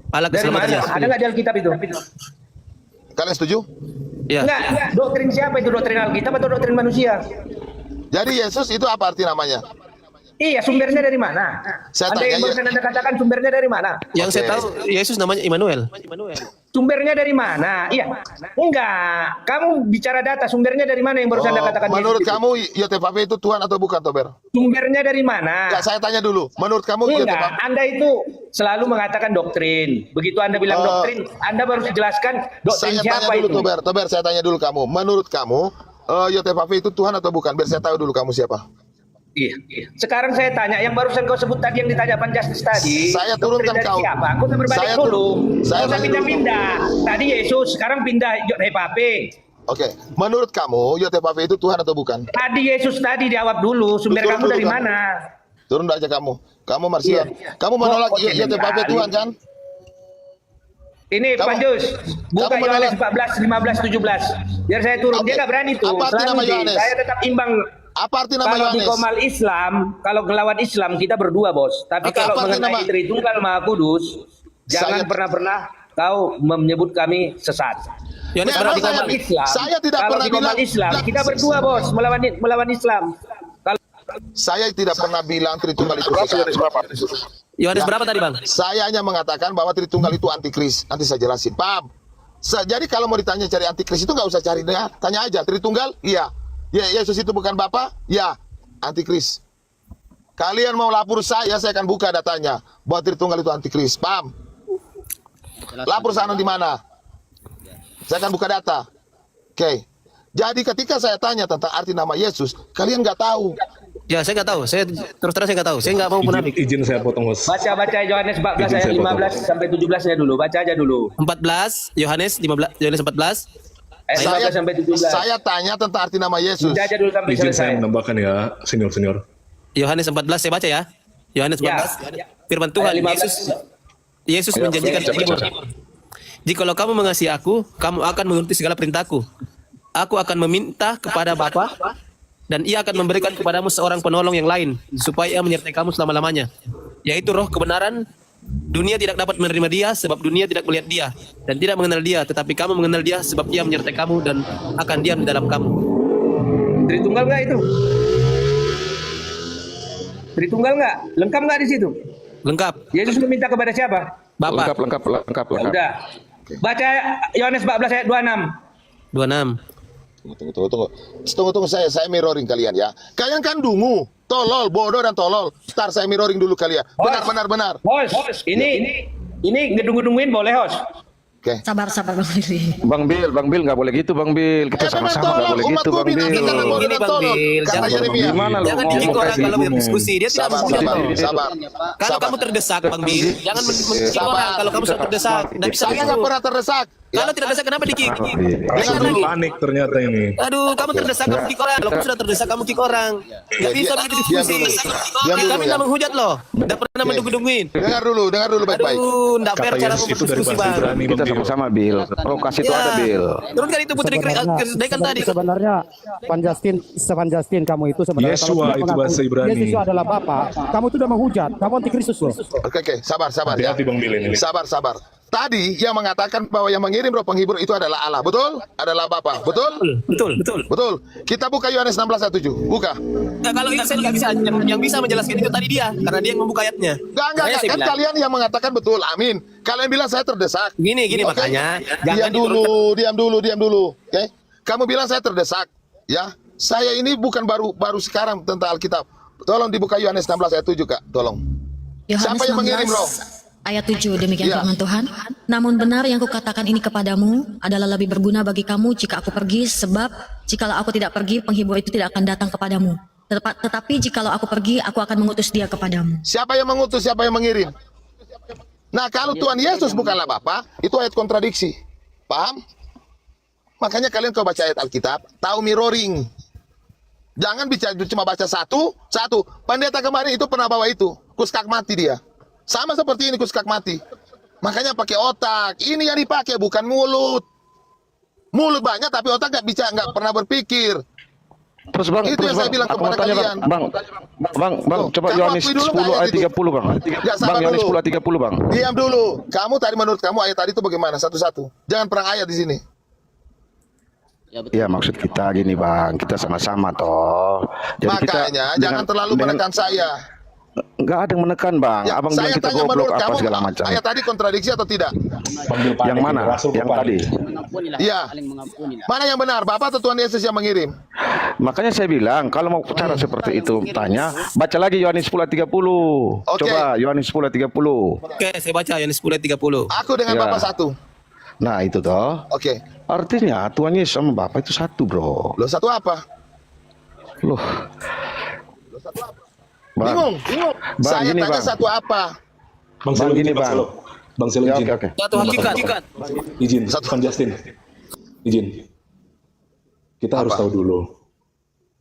Allah Dari keselamatan. mana? Ada nggak di Alkitab itu? Kalian setuju? Ya. Enggak, doktrin siapa itu? Doktrin Alkitab atau doktrin manusia? Jadi Yesus itu apa arti namanya? Iya, sumbernya dari mana? Saya Anda yang tanya, barusan Anda katakan sumbernya dari mana? Yang saya Oke. tahu Yesus namanya Immanuel. Sumbernya dari mana? Iya. Enggak. Kamu bicara data, sumbernya dari mana yang barusan Anda katakan? Menurut Yesus itu? kamu YTPP itu Tuhan atau bukan, Tober? Sumbernya dari mana? Ya, saya tanya dulu. Menurut kamu Enggak, YTPP? Anda itu selalu mengatakan doktrin. Begitu Anda bilang doktrin, Anda baru jelaskan doktrin Saya tanya siapa dulu, itu. Tober, saya tanya dulu kamu. Menurut kamu YTPP itu Tuhan atau bukan? Biar saya tahu dulu kamu siapa. Iya. Sekarang saya tanya, yang barusan kau sebut tadi, yang ditanya Panjastis tadi, Saya doktrin turunkan dari kau. siapa? Aku berbalik Saya dulu. turun- Kau saya usah tanya pindah-pindah. Tadi Yesus, sekarang pindah JPP. Oke, menurut kamu YTPP itu Tuhan atau bukan? Tadi Yesus tadi jawab dulu, sumber Turun kamu dulu dari kamu. mana? Turun aja kamu. Kamu Marsian. Iya. Kamu menolak Kok jadi YTPP kali? Tuhan kan? Ini Kamu- Panjus, buka kamu Yohanes menolak- 14, 15, 17. Biar saya turun. Oke. Dia nggak berani tuh. Apa arti Selalu nama sih. Yohanes? Saya tetap imbang. Apa arti nama Kalau di Yohanes? Komal Islam, kalau ngelawan Islam kita berdua, Bos. Tapi Oke, kalau apa arti mengenai nama- Tritunggal Maha Kudus, jangan Saya- pernah kau menyebut kami sesat. Yohanes Memang berapa di saya- Komal? Islam, Saya tidak kalau pernah di Komal bilang- Islam, Lah, kita berdua, Bos, melawan Islam. Kalau Saya tidak pernah bilang Tritunggal itu sesat. Yohanes Ya. berapa tadi, Bang? Saya hanya mengatakan bahwa Tritunggal itu antikris. Nanti saya jelasin. Paham? Jadi kalau mau ditanya cari antikris itu nggak usah cari dia, tanya aja Tritunggal, iya. Ya, Yesus itu bukan Bapa, ya. Antikris. Kalian mau lapor saya akan buka datanya bahwa Tritunggal itu antikris. Paham? Lapor sana di mana? Saya akan buka data. Oke. Jadi ketika saya tanya tentang arti nama Yesus, kalian nggak tahu. Ya, saya nggak tahu. Saya terus terang saya nggak tahu. Saya nggak mau munafik. Izin saya potong, host. Baca Yohanes 14 ayat 15 sampai 17-nya dulu. Baca aja dulu. 14 Yohanes 14. Ayat 15 sampai 17. Saya tanya tentang arti nama Yesus. Baca aja dulu sampai Izin saya selesai. menambahkan ya, senior. Yohanes 14 saya baca ya. Yohanes 14. Ya. Firman Tuhan Ayat 15. Yesus menjanjikan begini. Jikalau kamu mengasihi aku, kamu akan menuruti segala perintahku. Aku akan meminta kepada Bapa dan ia akan memberikan kepadamu seorang penolong yang lain supaya ia menyertai kamu selama-lamanya, yaitu Roh kebenaran. Dunia tidak dapat menerima dia sebab dunia tidak melihat dia dan tidak mengenal dia, tetapi kamu mengenal dia sebab ia menyertai kamu dan akan diam di dalam kamu. Tritunggal nggak itu? Tritunggal nggak? Lengkap nggak di situ? Lengkap. Yesus meminta kepada siapa? Bapa. Lengkap. Ya udah. Baca Yohanes 14 ayat 26. 26. Tunggu, saya mirroring kalian ya. Kalian kan dungu, tolol, bodoh dan tolol. Ntar saya mirroring dulu kalian. Benar. Host, ini ngedung-ngedungin boleh, host? Oke. Sabar Bang Willy. Bang Bil nggak boleh gitu Bang Bil. Kita sama-sama nggak boleh gitu Bang Bil. Gini Bang Bil, Karena Yeremia. Gimana lu? Jangan dikik orang kalau berdiskusi. Dia tidak Sabar. Kalau kamu terdesak, Bang Bil, jangan mengkik orang kalau kamu sudah terdesak. Tidak bisa Saya nggak begitu. pernah terdesak. Kalau tidak terdesak, kenapa dikik? Rasanya lagi. panik ternyata ini. Aduh, kamu terdesak, kamu kik orang. Kalau kamu sudah terdesak, kamu kik orang. Gak bisa begitu diskusi. Diam dulu, Kami ya. tidak menghujat loh. Tidak pernah mendungin. Dengar dulu baik-baik. Aduh, tidak fair Kata cara Yesus itu dari berdiskusi, bahasa Bang. Ibrani, Kita Bang Bil. sama-sama Bil. Provokasi itu ada Bil. Turunkan itu Putri Kedekan tadi. Sebenarnya Stefan Justin kamu itu sebenarnya Yesua kalau itu mengaku bahasa Ibrani. Yesus itu adalah Bapa, kamu itu udah menghujat, kamu anti Kristus loh. Oke, sabar ya. Hati-hati Bang Bil ini. Sabar. Tadi yang mengatakan bahwa yang mengirim roh penghibur itu adalah Allah, betul? Adalah Bapa, betul? Betul. Kita buka Yohanes 16 ayat 7. Buka. Nah, kalau itu saya nggak bisa. Yang bisa menjelaskan itu tadi dia, karena dia yang membuka ayatnya. Enggak. Saya Kan bilang. kalian yang mengatakan betul, amin. Kalian bilang saya terdesak. Gini Oke? makanya. Diam dulu. Oke? Kamu bilang saya terdesak, ya? Saya ini bukan baru sekarang tentang Alkitab. Tolong dibuka Yohanes 16 ayat 7, Kak. Tolong. Yohanes Siapa yang mengirim 16 roh? Ayat 7, demikian Ya. firman Tuhan. Namun benar yang kukatakan ini kepadamu adalah lebih berguna bagi kamu jika aku pergi, sebab jikalau aku tidak pergi, penghibur itu tidak akan datang kepadamu. Tetapi jikalau aku pergi, aku akan mengutus dia kepadamu. Siapa yang mengutus, siapa yang mengirim? Nah, kalau Tuhan Yesus bukanlah Bapa, itu ayat kontradiksi. Paham? Makanya kalian kalau baca ayat Alkitab, tahu mirroring. Jangan bicara cuma baca satu. Pendeta kemarin itu pernah bawa itu, kuskak mati dia. Sama seperti ini kuskak mati. Makanya pakai otak. Ini yang dipakai bukan mulut. Mulut banyak tapi otak nggak pernah berpikir. Terus Bang, Itu yang saya bilang aku mau kepada tanya, kalian. Bang, coba Kamu Yohanes akui dulu 10 nggak ayat ayat itu? 30 Bang. Nggak, sabar Bang, Yohanes dulu. 10 ayat 30 Bang. Diam dulu. Kamu tadi menurut kamu ayat tadi itu bagaimana? Satu-satu. Jangan perang ayat di sini. Ya maksud kita gini Bang, kita sama-sama toh. Jadi Makanya jangan terlalu menekan saya. Nggak ada yang menekan Bang. Ya, Abang saya bilang kita tanya goblok menurut apa kamu, segala macam. ayat tadi kontradiksi atau tidak? Bang Bil panik Yang mana? ini, Rasul Yang panik. tadi. Mengampunilah, Iya. saling mengampunilah. Mana yang benar? Bapak atau Tuhan Yesus yang mengirim? Makanya saya bilang kalau mau cara seperti itu tanya, baca lagi Yohanes 10 ayat 30. Oke. Coba Yohanes 10 ayat 30. Oke, saya baca Yohanes 10 ayat 30. Aku dengan Ya. Bapak satu. Nah, itu toh. Oke. Artinya Tuhan Yesus sama Bapa itu satu, Bro. Lo satu apa? Loh. Bang. Bingung. Bang, Saya gini, tanya Bang. satu apa? Bang Bang, Selo, gini, izin, Bang Bang. Selo. Bang Selo, Ya, izin. oke. Satu hakikat. Izin, Stefan Justin. Izin. Kita harus tahu dulu.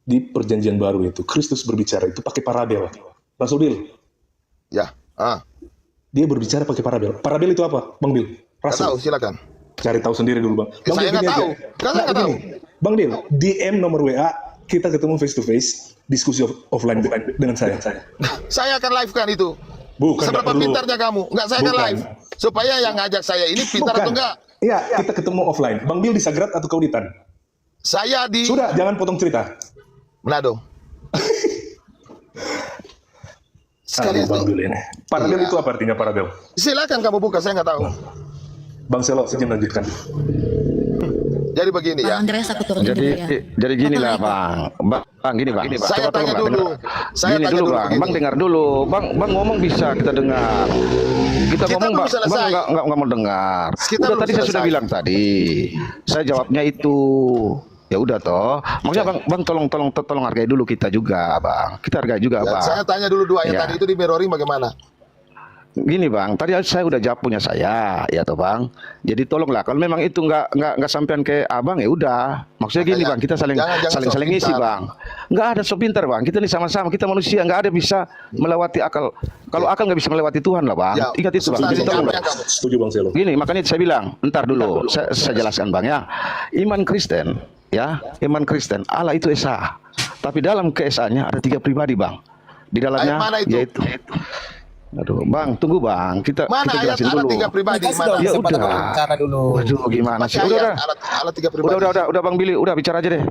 Di perjanjian baru itu, Kristus berbicara itu pakai parabel. Rasul Bil, Ya. dia berbicara pakai parabel. Parabel itu apa, Bang Bil? Nggak tahu, Rasul. silakan. Cari tahu sendiri dulu, Bang. Bang Saya Bil, nggak gini tahu. aja. Kan saya nggak begini. Bang Bil, DM nomor WA, kita ketemu face to face, diskusi offline dengan saya. Saya akan live kan itu. Bukan, Seberapa nggak perlu. pintarnya kamu? Enggak, saya akan Bukan. live. Supaya yang ngajak saya ini pintar atau enggak. Iya, kita ketemu offline. Bang Bil di Sagrat atau Kauditan? Saya di Sudah, jangan potong cerita. Manado. Sekali Aduh, Bang Bil ini. Parabel itu apa artinya parabel? silakan kamu buka, saya nggak tahu. Bang Selo, izin lanjutkan. Jadi begini Bang ya. Andreas, aku turun dulu ya. Jadi gini Apa lah lagi? bang, gini bang. Saya Coba tanya tolong, dulu. dengar. Saya Gini tanya dulu dulu bang, begini. bang dengar dulu, bang ngomong bisa kita dengar. Kita ngomong belum bang, selesai. nggak mau dengar. Kita Udah belum tadi saya sudah selesai. bilang tadi, saya jawabnya itu. Ya udah toh, maksudnya bang tolong hargai dulu kita juga bang. Kita hargai juga Ya, bang. saya tanya dulu dua yang Ya. tadi itu di mirroring bagaimana? Gini bang, tadi saya udah jawab punya saya, ya toh bang. Jadi tolonglah, kalau memang itu nggak sampean ke abang ya udah. Maksudnya gini Makanya, bang, kita saling jangan sok saling isi pintar. bang. Nggak ada sok pintar bang. Kita ini sama-sama, kita manusia, nggak ada bisa melewati akal. Kalau akal nggak bisa melewati Tuhan lah bang. Ya, Ingat itu bang. Jadi substansinya tolong apa bang. yang kamu? Setuju Bang Selo. Gini, makanya saya bilang, entar dulu, saya jelaskan bang ya. Iman Kristen, ya, iman Kristen, Allah itu esa. Tapi dalam keesaannya ada 3 pribadi bang. Di dalamnya Ayat mana itu? yaitu. Aduh, bang, tunggu bang. Kita Mana ayat jelasin alat dulu. 3 pribadi? Mana? Ya udah. Cara dulu. Waduh, gimana sih? Pakai Udah, ayat udah. alat 3 pribadi. Udah Bang Billy, udah bicara aja deh.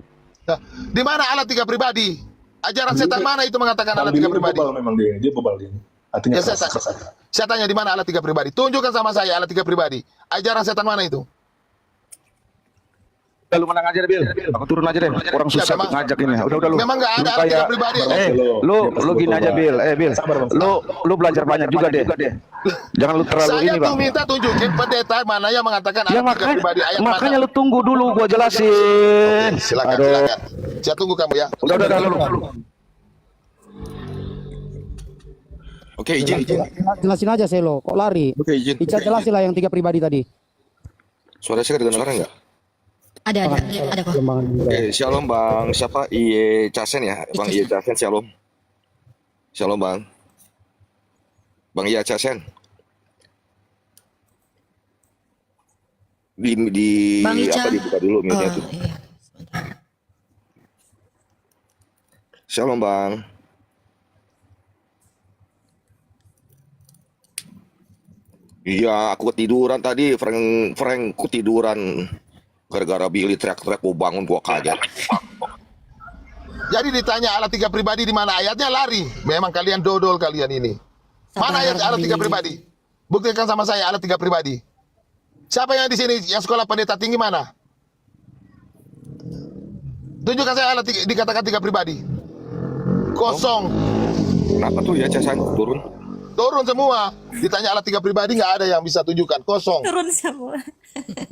Nah, di mana alat 3 pribadi? Ajaran setan mana itu mengatakan Bang alat Billy 3 pribadi? bebal memang dia bebal dia. Artinya Ya, keras. saya tanya di mana alat 3 pribadi? Tunjukkan sama saya alat 3 pribadi. Ajaran setan mana itu? Lu menang aja deh, Bil. Aku turun aja deh. Orang susah memang- ngajak ini. Udah lu. memang nggak ada Lu alat 3 pribadi. lu gini aja, Bil. Bil. Lu belajar banyak juga deh. Jangan lu terlalu Saya ini, tuh Bang. minta tunjukin pendeta mana yang mengatakan Ya alat 3 pribadi. Ayat makanya mana? lu tunggu dulu gua jelasin. Silakan, Aduh. silakan. Saya tunggu kamu ya. Udah lu. Oke, izin. Jelasin aja Selo, kok lari? Oke, izin. Ica jelasin lah yang 3 pribadi tadi. Suara saya kedengaran suara enggak? Ada kok. Oke, shalom Bang. Siapa? Iye Casen ya? Bang Iye Casen, shalom. Shalom Bang. Bang Iye Casen. Di Bang Ica. apa dibuka dulu mute-nya tuh. Iya. Shalom Bang. Iya, aku ketiduran tadi. Frank ketiduran. Gara-gara Billy teriak-teriak, gua bangun, gua kaget. Jadi ditanya alat 3 pribadi di mana ayatnya lari. Memang kalian dodol kalian ini. Mana ayat alat 3 pribadi? Buktikan sama saya alat 3 pribadi. Siapa yang di sini yang sekolah pendeta tinggi mana? Tunjukkan saya alat dikatakan 3 pribadi. Kosong. Kenapa tuh ya Casan turun? Turun semua. Ditanya alat 3 pribadi nggak ada yang bisa tunjukkan. Kosong. Turun semua.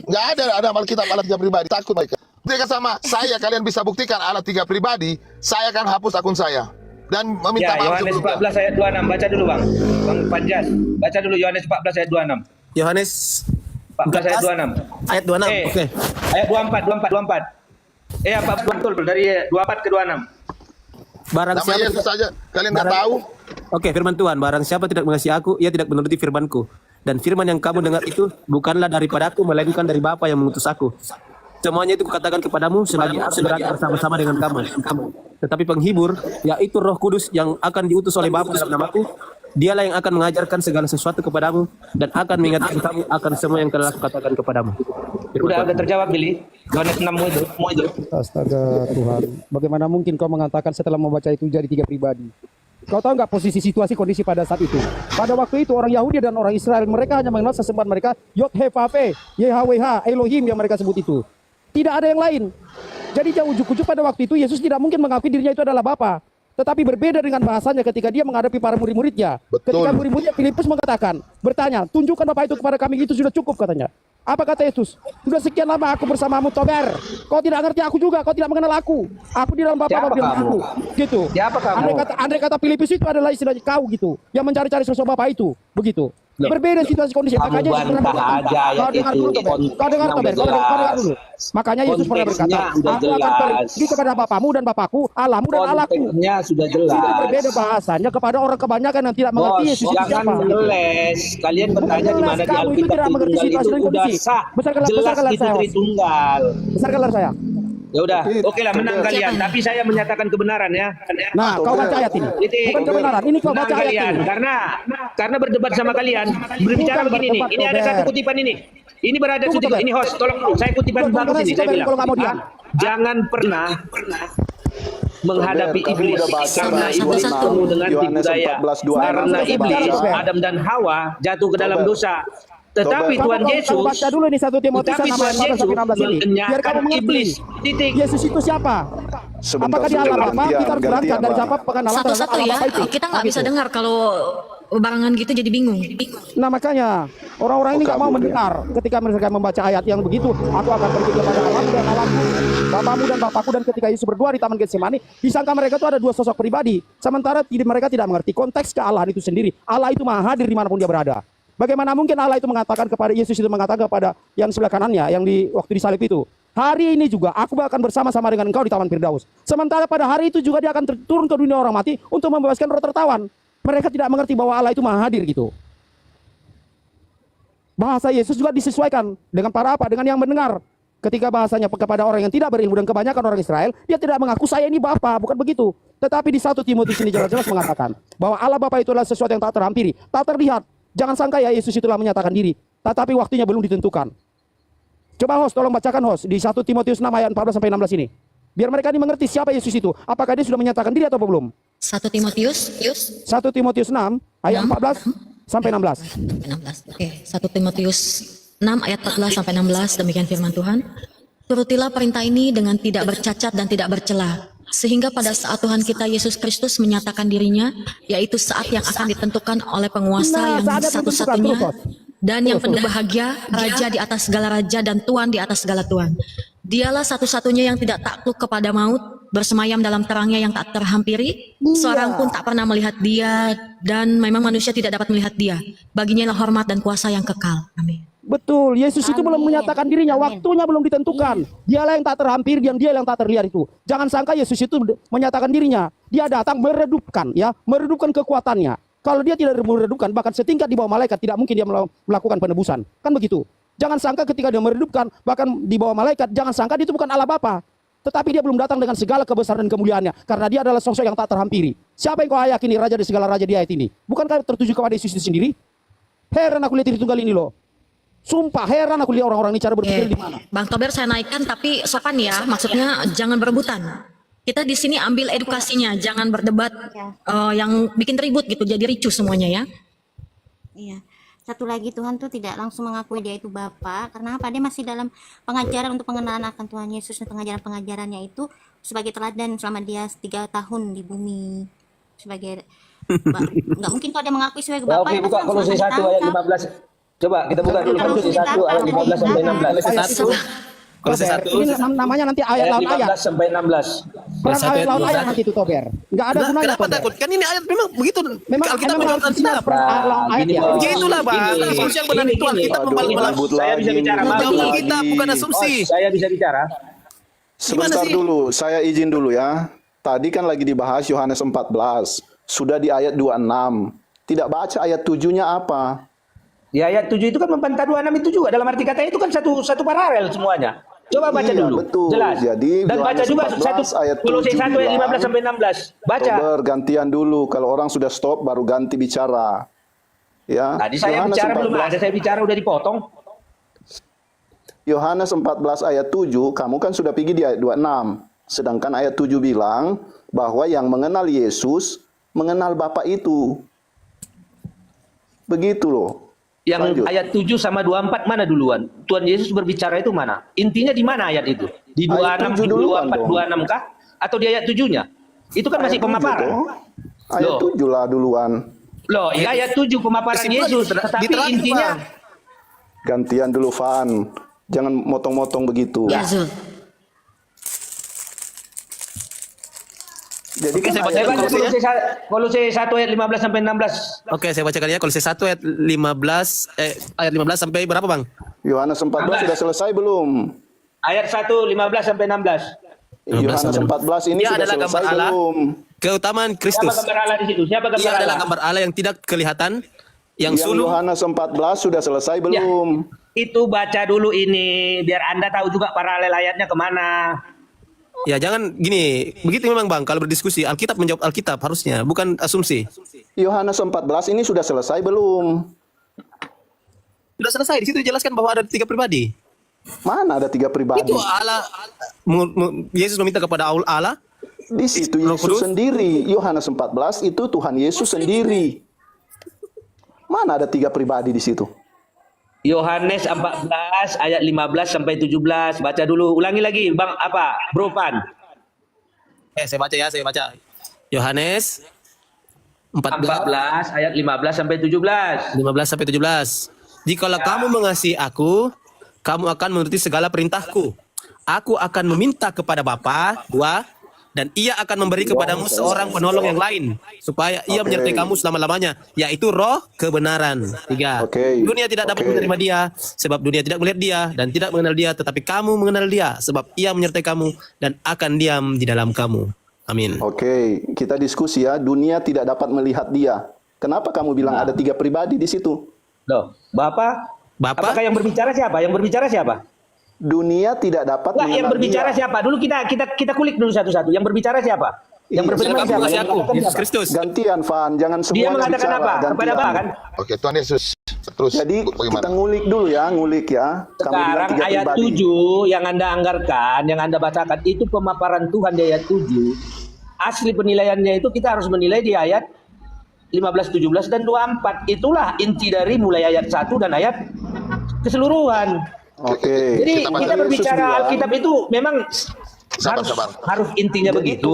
Nggak ada Alkitab alat 3 pribadi. Takut mereka. Buktikan sama saya, kalian bisa buktikan alat 3 pribadi. Saya akan hapus akun saya dan meminta Ya, maaf Yohanes sebelumnya. 14 ayat 26. Baca dulu, Bang. Bang Panjas. Baca dulu Yohanes 14 ayat 26. Yohanes 14 ayat 26. ayat 26. Oke. Ayat 24. Apa betul dari 24 ke 26. Barang Nama siapa Yesus saja kalian nggak tahu. Oke, firman Tuhan, barang siapa tidak mengasihi aku, ia tidak menuruti firman-Ku. Dan firman yang kamu dengar itu bukanlah daripada aku, melainkan dari Bapa yang mengutus aku. Semuanya itu kukatakan kepadamu selagi aku berada bersama-sama dengan kamu. Tetapi penghibur, yaitu Roh Kudus yang akan diutus oleh Bapa dalam namaku, dialah yang akan mengajarkan segala sesuatu kepadamu dan akan mengingatkan kamu akan semua yang telah kukatakan kepadamu. Udah terjawab, Billy. Yohanes 6 itu. Astaga Tuhan, bagaimana mungkin kau mengatakan setelah membaca itu jadi 3 pribadi? Kau tahu nggak posisi situasi kondisi pada saat itu? Pada waktu itu orang Yahudi dan orang Israel mereka hanya mengenal sesembahan mereka Yod-Heh-Vav-He, YHWH, Elohim yang mereka sebut itu. Tidak ada yang lain. Jadi jauh ujuk-ujuk pada waktu itu Yesus tidak mungkin mengakui dirinya itu adalah Bapa. Tetapi berbeda dengan bahasanya ketika dia menghadapi para murid-muridnya. Betul. Ketika murid-muridnya Filipus bertanya, tunjukkan Bapa itu kepada kami, itu sudah cukup katanya. Apa kata Yesus? Sudah sekian lama aku bersamamu Togar. Kau tidak ngerti aku juga, kau tidak mengenal aku. Aku di dalam Bapa, Siapa Bapa di dalam kamu? aku. Gitu. Siapa kamu? Andai kata Filipus itu adalah istilahnya kau gitu, yang mencari-cari sosok Bapa itu, begitu. Loh. Berbeda situasi kondisi. Kamu Makanya Yesus pernah bantah berkata, aja ayat kau dengar itu. dulu Tober, kau dengar Tober, kau dengar dulu. Makanya Yesus pernah berkata, Konteksnya udah aku akan jelas. pergi kepada Bapamu dan Bapaku, Allahmu dan Allahku. Konteksnya sudah jelas. Sudah berbeda bahasanya kepada orang kebanyakan yang tidak mengerti Bos, Yesus itu jangan siapa. ngeles. Kalian bertanya di mana di Kamu itu Alkitab tidak mengerti Tritunggal situasi itu dan udah kondisi. sah. Besarkanlah Jelas itu saya. Tritunggal. Besarkanlah saya. Ya udah, oke lah menang kalian. Tapi saya menyatakan kebenaran ya. Nah, kau baca ayat ini. Titik. Bukan kebenaran. Ini kau Menang baca ayat kalian. ini. Karena berdebat sama kalian. Berbicara Bukan begini nih. berdebat, Ini ada Robert. satu kutipan ini. Ini berada Tunggu, di Robert. ini host. Tolong dulu. Saya kutipan Tunggu, bagus tunggu, ini. Saya Robert, bilang. kalau nggak mau diam. Jangan pernah menghadapi iblis karena iblis Satu-satu. penuh dengan tipu Yohanes daya. 14:2. Karena Saya iblis baca. Adam dan Hawa jatuh ke dalam dosa. Tetapi Tuhan Kamu Yesus, baca dulu nih 1 Timotius tetapi 6 Tuhan ayat 14 Yesus sampai 16 ini. Biar kamu mengenyahkan mengerti. iblis. Titik. Yesus itu siapa? Sebentar, Apakah dia Allah sebentar, Bapa? Kita harus berangkat dari siapa pengenalan terhadap Satu-satu Allah ya, Bapa itu. kita nggak Nah, bisa gitu. dengar kalau barengan gitu jadi bingung. Nah makanya orang-orang ini nggak mau mendengar ketika mereka membaca ayat yang begitu. Aku akan pergi kepada Allahmu dan Allahmu, Bapamu dan Bapakku. Dan ketika Yesus berdua di Taman Getsemani, disangka mereka itu ada dua sosok pribadi. Sementara mereka tidak mengerti konteks kealahan itu sendiri. Allah itu maha hadir dimanapun dia berada. Bagaimana mungkin Allah itu mengatakan kepada Yesus itu mengatakan kepada yang sebelah kanannya, yang di waktu disalib itu, hari ini juga aku akan bersama-sama dengan engkau di Taman Firdaus. Sementara pada hari itu juga dia akan turun ke dunia orang mati untuk membebaskan roh tertawan. Mereka tidak mengerti bahwa Allah itu maha hadir gitu. Bahasa Yesus juga disesuaikan dengan para apa? Dengan yang mendengar. Ketika bahasanya kepada orang yang tidak berilmu dan kebanyakan orang Israel, dia tidak mengaku saya ini Bapa, bukan begitu. Tetapi di 1 Timotius ini jelas-jelas mengatakan bahwa Allah Bapa itu adalah sesuatu yang tak terhampiri, tak terlihat. Jangan sangka ya Yesus itulah menyatakan diri, tetapi waktunya belum ditentukan. Coba host, tolong bacakan host di 1 Timotius 6 ayat 14 sampai 16 ini. Biar mereka ini mengerti siapa Yesus itu. Apakah dia sudah menyatakan diri atau belum? 1 Timotius 1 Timotius 6 ayat 14 sampai 16. 16. Oke, 1 Timotius 6 ayat 14 sampai 16, demikian firman Tuhan. Turutilah perintah ini dengan tidak bercacat dan tidak bercela, sehingga pada saat Tuhan kita Yesus Kristus menyatakan dirinya, yaitu saat yang akan ditentukan oleh penguasa yang saatnya satu-satunya ditentukan, terus, dan yang penuh bahagia, Raja di atas segala raja dan Tuhan di atas segala Tuhan. Dialah satu-satunya yang tidak takluk kepada maut, bersemayam dalam terangnya yang tak terhampiri. Seorang pun tak pernah melihat dia, dan memang manusia tidak dapat melihat dia. Baginya lah hormat dan kuasa yang kekal. Amin. Betul, Yesus itu belum menyatakan dirinya, waktunya belum ditentukan. Dialah yang tak terhampir dan dia yang tak terlihat itu. Jangan sangka Yesus itu menyatakan dirinya. Dia datang meredupkan, ya, meredupkan kekuatannya. Kalau dia tidak meredupkan, bahkan setingkat di bawah malaikat, tidak mungkin dia melakukan penebusan. Kan begitu. Jangan sangka ketika dia meredupkan, bahkan di bawah malaikat, jangan sangka dia itu bukan Allah Bapa. Tetapi dia belum datang dengan segala kebesaran dan kemuliaannya. Karena dia adalah sosok yang tak terhampiri. Siapa yang kau yakini raja di segala raja di ayat ini? Bukankah tertuju kepada Yesus itu sendiri? Heran aku lihat Tritunggal ini loh. Sumpah heran aku lihat orang-orang ini cara berpikir di mana. Bang Tober saya naikkan tapi sopan ya, maksudnya jangan berebutan. Kita di sini ambil edukasinya, jangan berdebat yang bikin ribut gitu, jadi ricuh semuanya ya. Iya. Satu lagi, Tuhan tuh tidak langsung mengakui dia itu Bapa. Karena apa? Dia masih dalam pengajaran untuk pengenalan akan Tuhan Yesus, dan pengajaran-pengajarannya itu sebagai teladan selama dia 3 tahun di bumi. Sebagai nggak mungkin kalau dia mengakui sebagai Bapa. Oke, buka Kolose 1 ayat 15. Coba kita buka dulu Kolose 1 ayat 15 sampai 16. Kolose 1 Ini namanya nanti ayat laut ayat. 15 sampai 16. Perang ayat laut ayat nanti itu Tober. Nggak ada gunanya Kenapa Tober. takut? Kan ini ayat memang begitu. Memang Alkitab memang menjawab harus Alkitab. disiap perang ayat laut ayat ya. Begitulah Bang. Asumsi yang benar itu Alkitab Ribut Saya bisa lagi, bicara, ribut Bang. menjawab lagi. Alkitab bukan asumsi. Saya bisa bicara. Sebentar sih? dulu, saya izin dulu ya. Tadi kan lagi dibahas Yohanes 14. Sudah di ayat 26. Tidak baca ayat 7-nya apa? Di ayat 7 itu kan membantah 26 itu juga. Dalam arti kata itu kan satu paralel semuanya. Coba baca Iya, dulu. betul. Jelas. Jadi, Dan baca Yohanes juga 14 ayat Kolose 7 1 ayat 15 bilang, sampai 16. Baca. Tober, gantian dulu. Kalau orang sudah stop, baru ganti bicara. Ya. Tadi saya Yohanes bicara belum 14 ada, saya bicara udah dipotong. Yohanes 14 ayat 7, kamu kan sudah pergi di ayat 26. Sedangkan ayat 7 bilang bahwa yang mengenal Yesus mengenal Bapa itu. Begitu loh. Yang Lanjut. ayat 7 sama 24 mana duluan? Tuhan Yesus berbicara itu mana? Intinya di mana ayat itu? Di Ayat 26, 7 duluan 24, dong. 26 kah? Atau di ayat 7-nya? Itu kan masih Ayat 7 pemaparan. toh. Ayat Loh. 7 lah duluan. Loh, ya ayat 7 pemaparan Kesimpulan Yesus, di tetapi terakhir, intinya Bang. Gantian dulu Van. Jangan motong-motong begitu. Ya Zul. Jadi Oke, kan saya baca ayat Kolose Kolose 1 ayat 15 sampai 16. Oke, saya bacakan ya Kolose 1 ayat 15 ayat 15 sampai berapa, Bang? Yohanes 14 sudah selesai belum? Ayat 1 15 sampai 16. Yohanes 14 ini Dia sudah adalah selesai gambar Allah. belum? Keutamaan Siapa Kristus. gambar Allah di situ? Siapa gambar Dia adalah Allah? gambar Allah yang tidak kelihatan, yang Yang sulung. Yohanes 14 sudah selesai belum? Itu baca dulu ini biar Anda tahu juga paralel ayatnya kemana. Ya jangan gini, begitu memang Bang. Kalau berdiskusi, Alkitab menjawab Alkitab harusnya, bukan asumsi. Yohanes 14 ini sudah selesai belum? Sudah selesai. Di situ dijelaskan bahwa ada 3 pribadi. Mana ada 3 pribadi? Itu Allah, Yesus meminta kepada Allah. Di situ Roh Yesus Kudus. sendiri. Yohanes 14 itu Tuhan Yesus sendiri. Mana ada 3 pribadi di situ? Yohanes 14 ayat 15 sampai 17. Baca dulu. Ulangi lagi, Bang Bro Pan. Saya baca ya, saya baca. Yohanes 14 ayat 15 sampai 17. 15 sampai 17. Jikalau kamu mengasihi aku, kamu akan menuruti segala perintahku. Aku akan meminta kepada Bapa, 2, dan ia akan memberi kepadamu seorang penolong yang lain, supaya ia menyertai kamu selama-lamanya, yaitu Roh kebenaran. 3. Dunia tidak dapat menerima dia, sebab dunia tidak melihat dia dan tidak mengenal dia, tetapi kamu mengenal dia, sebab ia menyertai kamu dan akan diam di dalam kamu. Amin. Oke, kita diskusi ya. Dunia tidak dapat melihat dia. Kenapa kamu bilang ada 3 pribadi di situ? Loh, Bapak? Apakah yang berbicara siapa? Yang berbicara siapa? Dunia tidak dapat Enggak, yang berbicara dia. siapa? Dulu kita kulik dulu satu-satu. Yang berbicara siapa? Yang berfirman siapa? Yang aku, mengatakan Yesus siapa? Kristus. Gantian, Van. Jangan semua Dia mengatakan apa? Kepada apa kan? Oke, Tuhan Yesus. Terus Jadi bagaimana? kita ngulik dulu ya, ngulik ya. Kamu bilang Sekarang 3 ayat pribadi. 7 yang Anda anggarkan, yang Anda bacakan itu pemaparan Tuhan di ayat 7. Asli penilaiannya itu kita harus menilai di ayat 15, 17 dan 24. Itulah inti dari mulai ayat 1 dan ayat keseluruhan. Oke. Jadi Kita baca. kita berbicara Yesus bilang- Alkitab itu memang Sabar, harus, sabar. harus intinya Jadi begitu.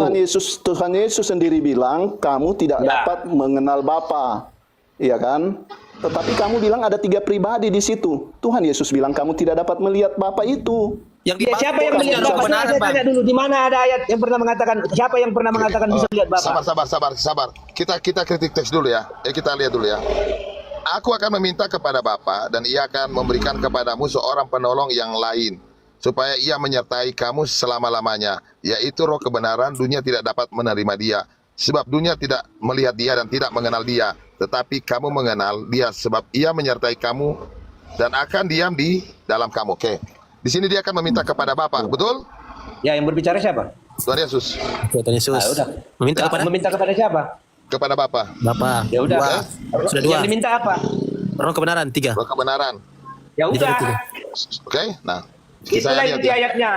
Tuhan Yesus sendiri bilang kamu tidak Ya. dapat mengenal Bapa, iya kan? Tetapi kamu bilang ada 3 pribadi di situ. Tuhan Yesus bilang kamu tidak dapat melihat Bapa itu. Yang Ya, siapa yang dipakai melihat untuk Bapak? kebenaran, Saya Bang. tanya dulu, di mana ada ayat yang pernah mengatakan, siapa yang pernah mengatakan bisa lihat Bapak? Sabar. Kita kritik teks dulu ya. Kita lihat dulu ya. Aku akan meminta kepada Bapa dan ia akan memberikan kepadamu seorang penolong yang lain, supaya ia menyertai kamu selama-lamanya, yaitu Roh kebenaran. Dunia tidak dapat menerima dia, sebab dunia tidak melihat dia dan tidak mengenal dia, tetapi kamu mengenal dia, sebab ia menyertai kamu dan akan diam di dalam kamu. Oke. Di sini dia akan meminta kepada Bapa, betul? Ya, yang berbicara siapa? Tuhan Yesus. Tuhan Yesus. Udah. Meminta kepada Meminta kepada siapa? Kepada Bapa. Bapa. Ya udah. 2. Sudah 2. Yang diminta apa? Roh kebenaran. 3. Roh kebenaran. Ya Itu udah. tiga. Oke. Nah, Itulah lihat inti ya. ayatnya.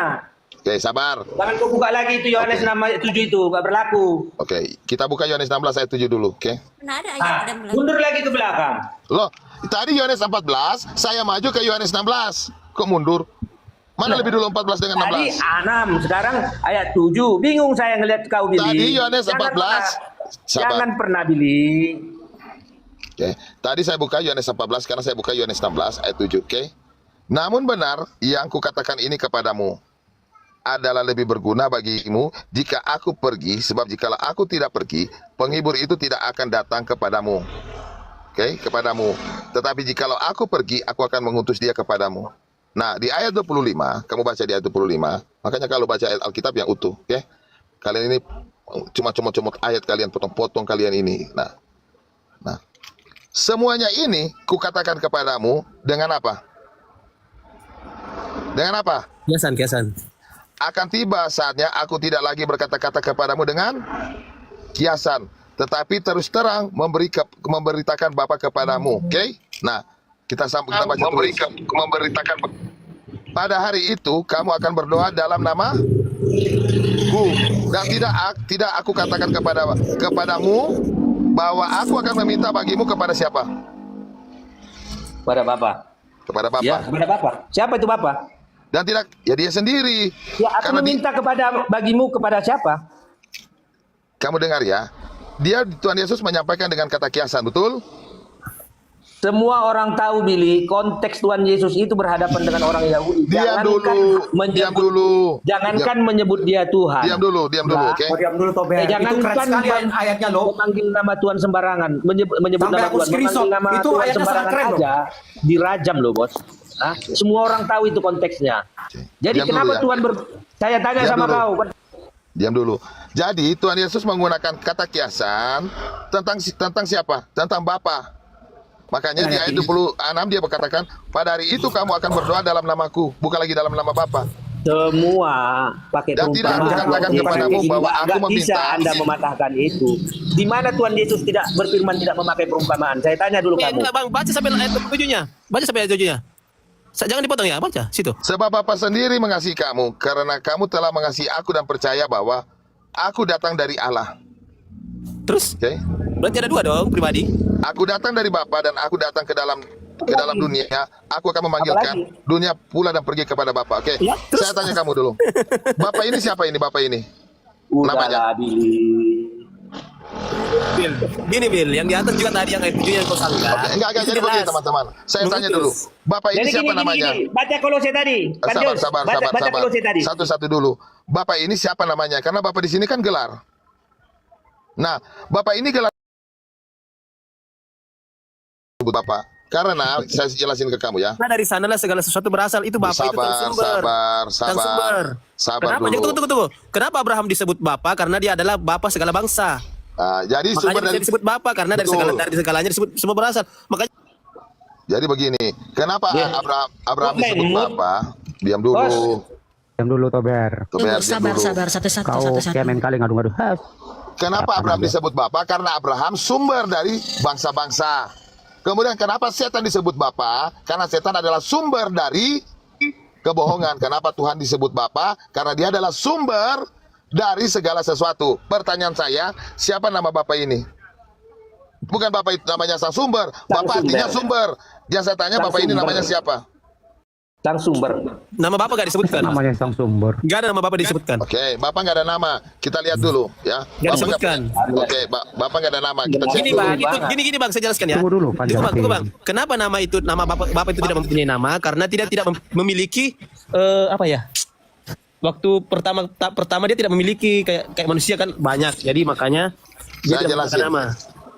Oke, sabar. Jangan kau buka lagi itu Yohanes 6 ayat 7 itu, gak berlaku. Oke, kita buka Yohanes 16 ayat 7 dulu, oke? Mana ada ayat ada belakang. Mundur lagi ke belakang. Loh, tadi Yohanes 14, saya maju ke Yohanes 16. Kok mundur? Mana lebih dulu 14 dengan Tadi 16? 6, sekarang ayat 7. Bingung saya ngeliat kau, Billy. Tadi Yohanes Jangan 14. pernah- Sabar. Jangan pernah, Billy. Oke, tadi saya buka Yohanes 14 karena saya buka Yohanes 16 ayat 7, oke? Namun benar yang kukatakan ini kepadamu adalah lebih berguna bagimu jika aku pergi, sebab jikalau aku tidak pergi, penghibur itu tidak akan datang kepadamu. Oke, kepadamu. Tetapi jikalau aku pergi, aku akan mengutus dia kepadamu. Nah, di ayat 25, kamu baca di ayat 25, makanya kalau baca ayat Alkitab yang utuh, oke? Kalian ini cuma comot-comot ayat, kalian potong-potong kalian ini. Nah, semuanya ini kukatakan kepadamu dengan apa? Dengan apa? Kiasan. Akan tiba saatnya aku tidak lagi berkata-kata kepadamu dengan kiasan, tetapi terus terang memberitakan Bapa kepadamu. Oke? Nah, kita baca terus. Memberitakan. Pada hari itu kamu akan berdoa dalam nama Ku, dan tidak aku katakan kepadamu bahwa aku akan meminta bagimu kepada siapa? Kepada Bapak. Kepada Bapa. Ya, kepada Bapak. Siapa itu Bapak? Dan tidak, ya dia sendiri. Ya, aku Karena meminta bagimu kepada siapa? kamu dengar ya. Tuhan Yesus menyampaikan dengan kata kiasan, betul? Semua orang tahu, Billy, konteks Tuhan Yesus itu berhadapan dengan orang Yahudi. Diam dulu. Jangankan menyebut dia Tuhan. Diam dulu, oke? Diam dulu Tober. Itu Jangankan keren sekali ayatnya loh. memanggil nama Tuhan sembarangan, menyebut Sampai nama aku Tuhan, screenshot. memanggil nama Itu Tuhan ayatnya sangat sembarangan keren loh. aja, dirajam loh, Bos. Hah? Semua orang tahu itu konteksnya. Jadi Diam kenapa dulu ya. Tuhan saya tanya Diam sama dulu. kau, Diam dulu. Jadi Tuhan Yesus menggunakan kata kiasan tentang siapa? Tentang Bapa. Makanya di ayat 26 dia berkatakan, pada hari itu kamu akan berdoa dalam namaku, bukan lagi dalam nama Bapa. semua pakai Dan tidak aku perumpamaan. katakan Ini kepadamu bahwa aku nggak meminta. bisa Anda mematahkan itu. Di mana Tuhan Yesus tidak berfirman, tidak memakai perumpamaan? Saya tanya dulu kamu. Enggak, Bang, baca sampai ayat 7-nya. Baca sampai ayat 7-nya. Jangan dipotong ya, baca situ. Sebab Bapa sendiri mengasihi kamu, karena kamu telah mengasihi aku dan percaya bahwa aku datang dari Allah. Terus? Oke? Berarti ada 2 dong pribadi. Aku datang dari Bapa dan aku datang ke dalam ke dalam dunia, aku akan memanggilkan dunia pula dan pergi kepada Bapa. Oke, Ya, terus? saya tanya kamu dulu. Bapak ini siapa ini? Bapak ini? Udahlah, Billy. Bil, gini Bil, yang di atas juga tadi yang ayat 7 yang kau sanggah. Oke, enggak Itu jadi begini jelas. teman-teman. Saya tanya dulu. Mengutus. Bapak ini Jadi siapa gini, namanya? gini. Baca Kolose tadi. Pak Sabar, Jos, sabar, baca, sabar, baca sabar. Kolose tadi. Satu-satu dulu. Bapak ini siapa namanya? Karena Bapak di sini kan gelar. Nah, Bapak ini gelar Bapak. Karena saya jelasin ke kamu ya. Nah dari sanalah segala sesuatu berasal. Itu Bapak itu Sabar, Sang Sumber. sabar, Sang Sumber. sabar Kenapa? dulu. Tunggu. Kenapa Abraham disebut Bapak? Karena dia adalah Bapak segala bangsa. Jadi Makanya sumber bisa dari disebut Bapak karena Betul. dari segalanya disebut semua berasal. Makanya Jadi begini, kenapa Abraham disebut Bapak? Diam dulu. Diam dulu, Tober. Tober, Tunggu, diam dulu. sabar, satu-satu, Kau satu-satu. kemen kali ngadu-ngadu. Kenapa Abraham disebut Bapak? Karena Abraham sumber dari bangsa-bangsa. Kemudian kenapa setan disebut Bapak? Karena setan adalah sumber dari kebohongan. Kenapa Tuhan disebut Bapak? Karena dia adalah sumber dari segala sesuatu. Pertanyaan saya, siapa nama Bapak ini? Bukan Bapak itu namanya Sang Sumber. Bapak artinya sumber. Yang saya tanya, Sang Bapak ini Sumber. namanya siapa? Sang Sumber. nama Bapak gak disebutkan. Namanya Sang Sumber. Gak ada nama Bapak disebutkan. Oke, Bapak nggak ada nama. Kita lihat dulu ya. Gak disebutkan. Oke, Bapak nggak ada nama. Kita cek Gini dulu. bang, gini bang, saya jelaskan ya. Tunggu dulu, Pak Tunggu bang. Justin. Kenapa nama Bapak itu tidak mempunyai nama? Karena tidak memiliki apa ya? Waktu pertama dia tidak memiliki kayak manusia kan banyak. Jadi makanya dia Saya tidak menggunakan jelasin. nama.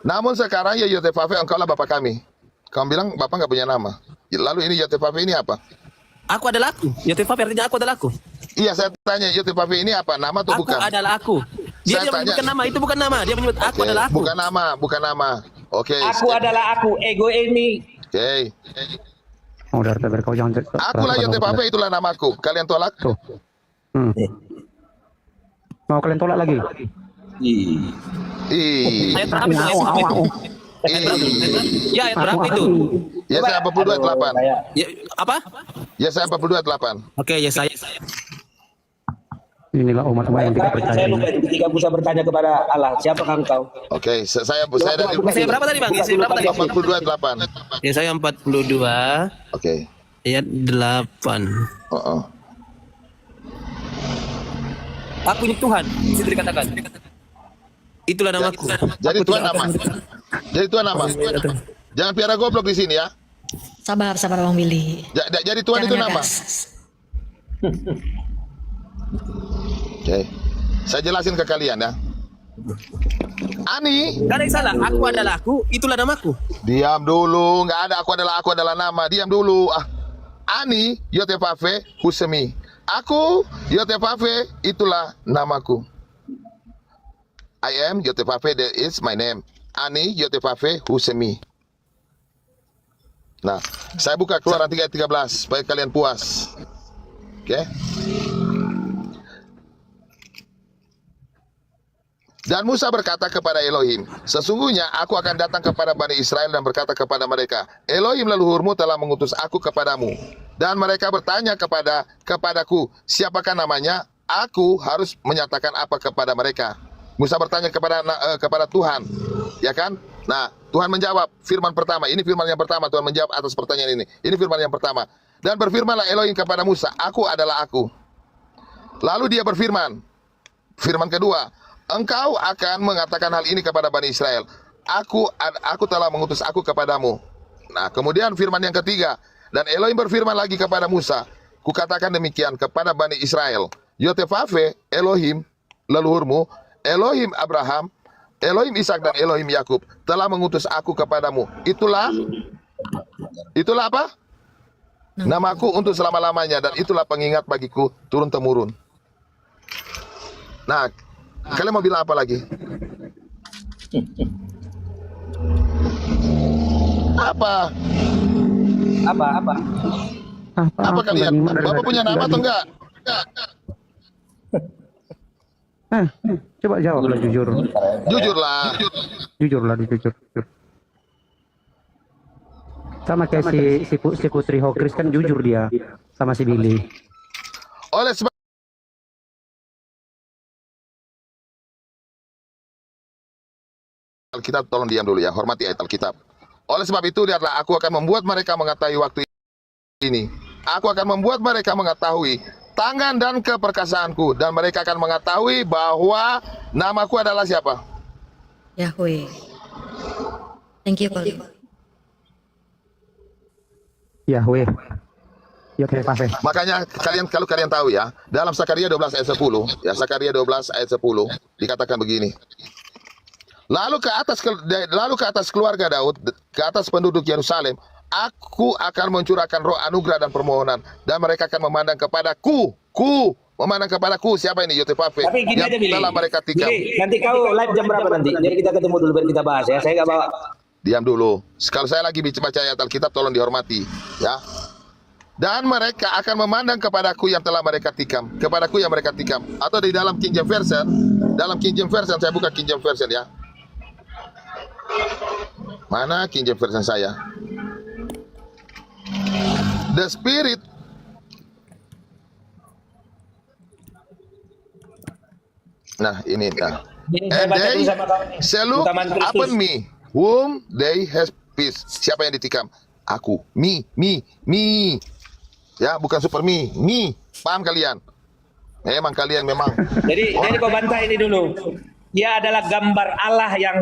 Namun sekarang ya Yotefafe, engkaulah Bapak kami. Kamu bilang Bapak nggak punya nama. Lalu ini Yotefafe ini apa? Aku adalah aku. Yotefafe artinya aku adalah aku. Iya, saya tanya Yotefafe ini apa? Nama atau Aku bukan? adalah aku. Dia Saya tidak menyebutkan tanya- nama, itu bukan nama. Dia menyebut aku Oke, adalah aku. bukan nama, bukan nama. Oke. Aku adalah aku, ego ini. Oke. Oh, udah, Tober, kau jangan. Akulah Yotefafe, itulah namaku. Kalian tolak? Tuh. Mau kalian tolak lagi? Ih. Ayat berapa itu? Ayat berapa itu? Ayat berapa itu? Ya, ayat berapa itu? Ya saya 42:8. Ya, apa? Ya saya 42:8. Oke, ya saya. Inilah umat-umat yang tidak percaya. Saya lupa itu ketika Musa bertanya kepada Allah, siapakah engkau? Oke, saya dari Saya berapa tadi bang? Ya, saya berapa tadi? 42:8. Ya, saya 42. Oke. Ayat 8. Oh. Aku ini Tuhan, di situ dikatakan. Itulah namaku. Jadi Aku Tuhan tidak nama. akan- Jadi Tuhan nama. Jangan piara goblok di sini ya. Sabar, Bang Billy. Jadi Tuhan itu Jangan nama. ngegas. Oke. Saya jelasin ke kalian ya. Ani, Gak ada yang salah. Aku adalah aku, itulah namaku. diam dulu. Nggak ada aku adalah nama. Diam dulu. Ani Yotefafe Husemi. Aku Yotefafe, itulah namaku. I am Yotefafe, that is my name. Ani Yotefafe Husemi. Nah, saya buka Keluaran 3 ayat 13 supaya kalian puas. Oke. Dan Musa berkata kepada Elohim, sesungguhnya aku akan datang kepada Bani Israel dan berkata kepada mereka, Elohim leluhurmu telah mengutus aku kepadamu. Dan mereka bertanya kepadaku, siapakah namanya? Aku harus menyatakan apa kepada mereka. Musa bertanya kepada Tuhan, ya kan? Nah, Tuhan menjawab firman pertama. Ini firman yang pertama, Tuhan menjawab atas pertanyaan ini. Ini firman yang pertama. Dan berfirmanlah Elohim kepada Musa, aku adalah aku. Lalu dia berfirman, firman kedua, engkau akan mengatakan hal ini kepada Bani Israel. Aku telah mengutus aku kepadamu. Nah, kemudian firman yang ketiga, dan Elohim berfirman lagi kepada Musa, kukatakan demikian kepada Bani Israel, Yotefafe, Elohim, leluhurmu, Elohim Abraham, Elohim Ishak dan Elohim Yakub telah mengutus aku kepadamu. Itulah apa? Namaku untuk selama-lamanya, dan itulah pengingat bagiku turun-temurun. Nah, kalian mau bilang apa lagi? Apa? Apa kalian? Bapak punya nama atau enggak? Coba jawablah jujur. Jujurlah. Jujur. Sama kayak si Putri Hokris kan jujur dia sama si Billy. Oleh sebab Alkitab, tolong diam dulu ya, hormati ayat Alkitab. Oleh sebab itu, lihatlah, aku akan membuat mereka mengetahui waktu ini. Aku akan membuat mereka mengetahui tangan dan keperkasaanku, dan mereka akan mengetahui bahwa namaku adalah siapa? Yahweh. Thank you, Koli. Yahweh. Oke, Pak. Makanya kalau kalian tahu ya, dalam Sakaria 12 ayat 10, ya Sakaria 12 ayat 10 dikatakan begini. Lalu ke atas keluarga Daud, ke atas penduduk Yerusalem, aku akan mencurahkan roh anugerah dan permohonan, dan mereka akan memandang kepadaku. Memandang kepadaku. Siapa ini? Yotepafe. Tapi gini yang aja, Billy. telah mereka tikam. Billy, nanti kau live jam berapa nanti? Jadi kita ketemu dulu biar kita bahas ya. Saya nggak bawa. Diam dulu. Kalau saya lagi baca ayat Alkitab, tolong dihormati, ya. Dan mereka akan memandang kepadaku yang telah mereka tikam. Kepadaku yang mereka tikam. Atau di dalam King James Version, saya buka King James Version ya. Mana King James Version saya? The Spirit Nah, ini nah. And they shall look upon me whom they have pierced. Siapa yang ditikam? Aku. Me. Ya, bukan super me. Paham kalian? Memang kalian memang. Jadi kau bantah ini dulu. Dia adalah gambar Allah yang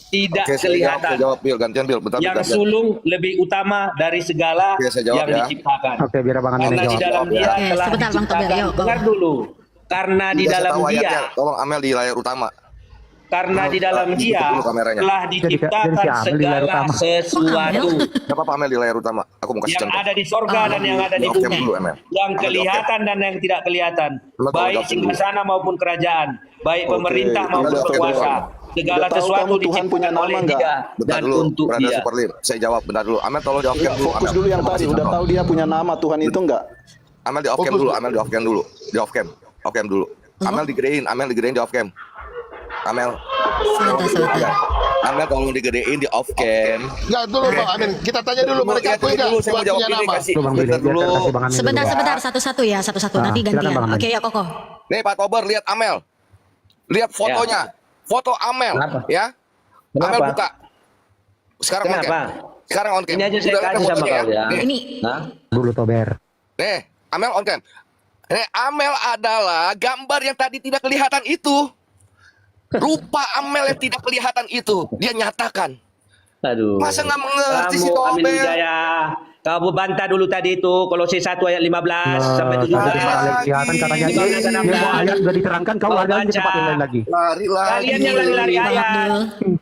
tidak kelihatan. Saya jawab, Bil. Gantian, Bil. Bentar, yang sulung lebih utama dari segala yang diciptakan. Oke, biar Bang Amin Karena di jawab. dalam dia telah sebentar, Bang Tobel, diciptakan. yuk, Dengar dulu. Karena di dalam dia, tolong Amel di layar utama. karena di dalam dia telah diciptakan segala sesuatu. Gak apa-apa Amel di layar utama. Aku mau kasih yang contoh. ada di sorga dan yang ada di bumi, yang kelihatan dan yang tidak kelihatan, baik singgasana maupun kerajaan, baik pemerintah maupun berkuasa, segala sesuatu diciptakan oleh dia dan untuk dia. Saya jawab bentar dulu. Amel tolong di off cam dulu. Fokus dulu yang tadi, udah tahu dia punya nama Tuhan itu enggak? Amel di off cam dulu, Amel di off cam dulu. Di off cam dulu. Amel digedein di off cam. Amel tolong digedein di off cam. Enggak, dulu Bang Amin. Kita tanya dulu mereka aku enggak punya nama. Sebentar, satu-satu ya, satu-satu. Nanti gantian. Oke, ya Koko. Nih Pak Tober, lihat Amel. Lihat fotonya. Foto Amel, ya. Amel buka. Sekarang on cam. Sekarang on cam. Ini aja saya kasih sama kau ya. Ini Dulu Tober. Nih, Amel on cam. Amel adalah gambar yang tadi tidak kelihatan itu. Rupa Amel yang tidak kelihatan itu. Dia nyatakan. Aduh. Masa nggak mengerti si Kamu Amin Tober? Wijaya, kamu bantah dulu tadi itu Kolose 1 ayat 15 sampai 17. Kelihatan katanya ayat sudah diterangkan, kau ada di tempat yang lain lagi. Lari. Kalian yang lari-lari ayat.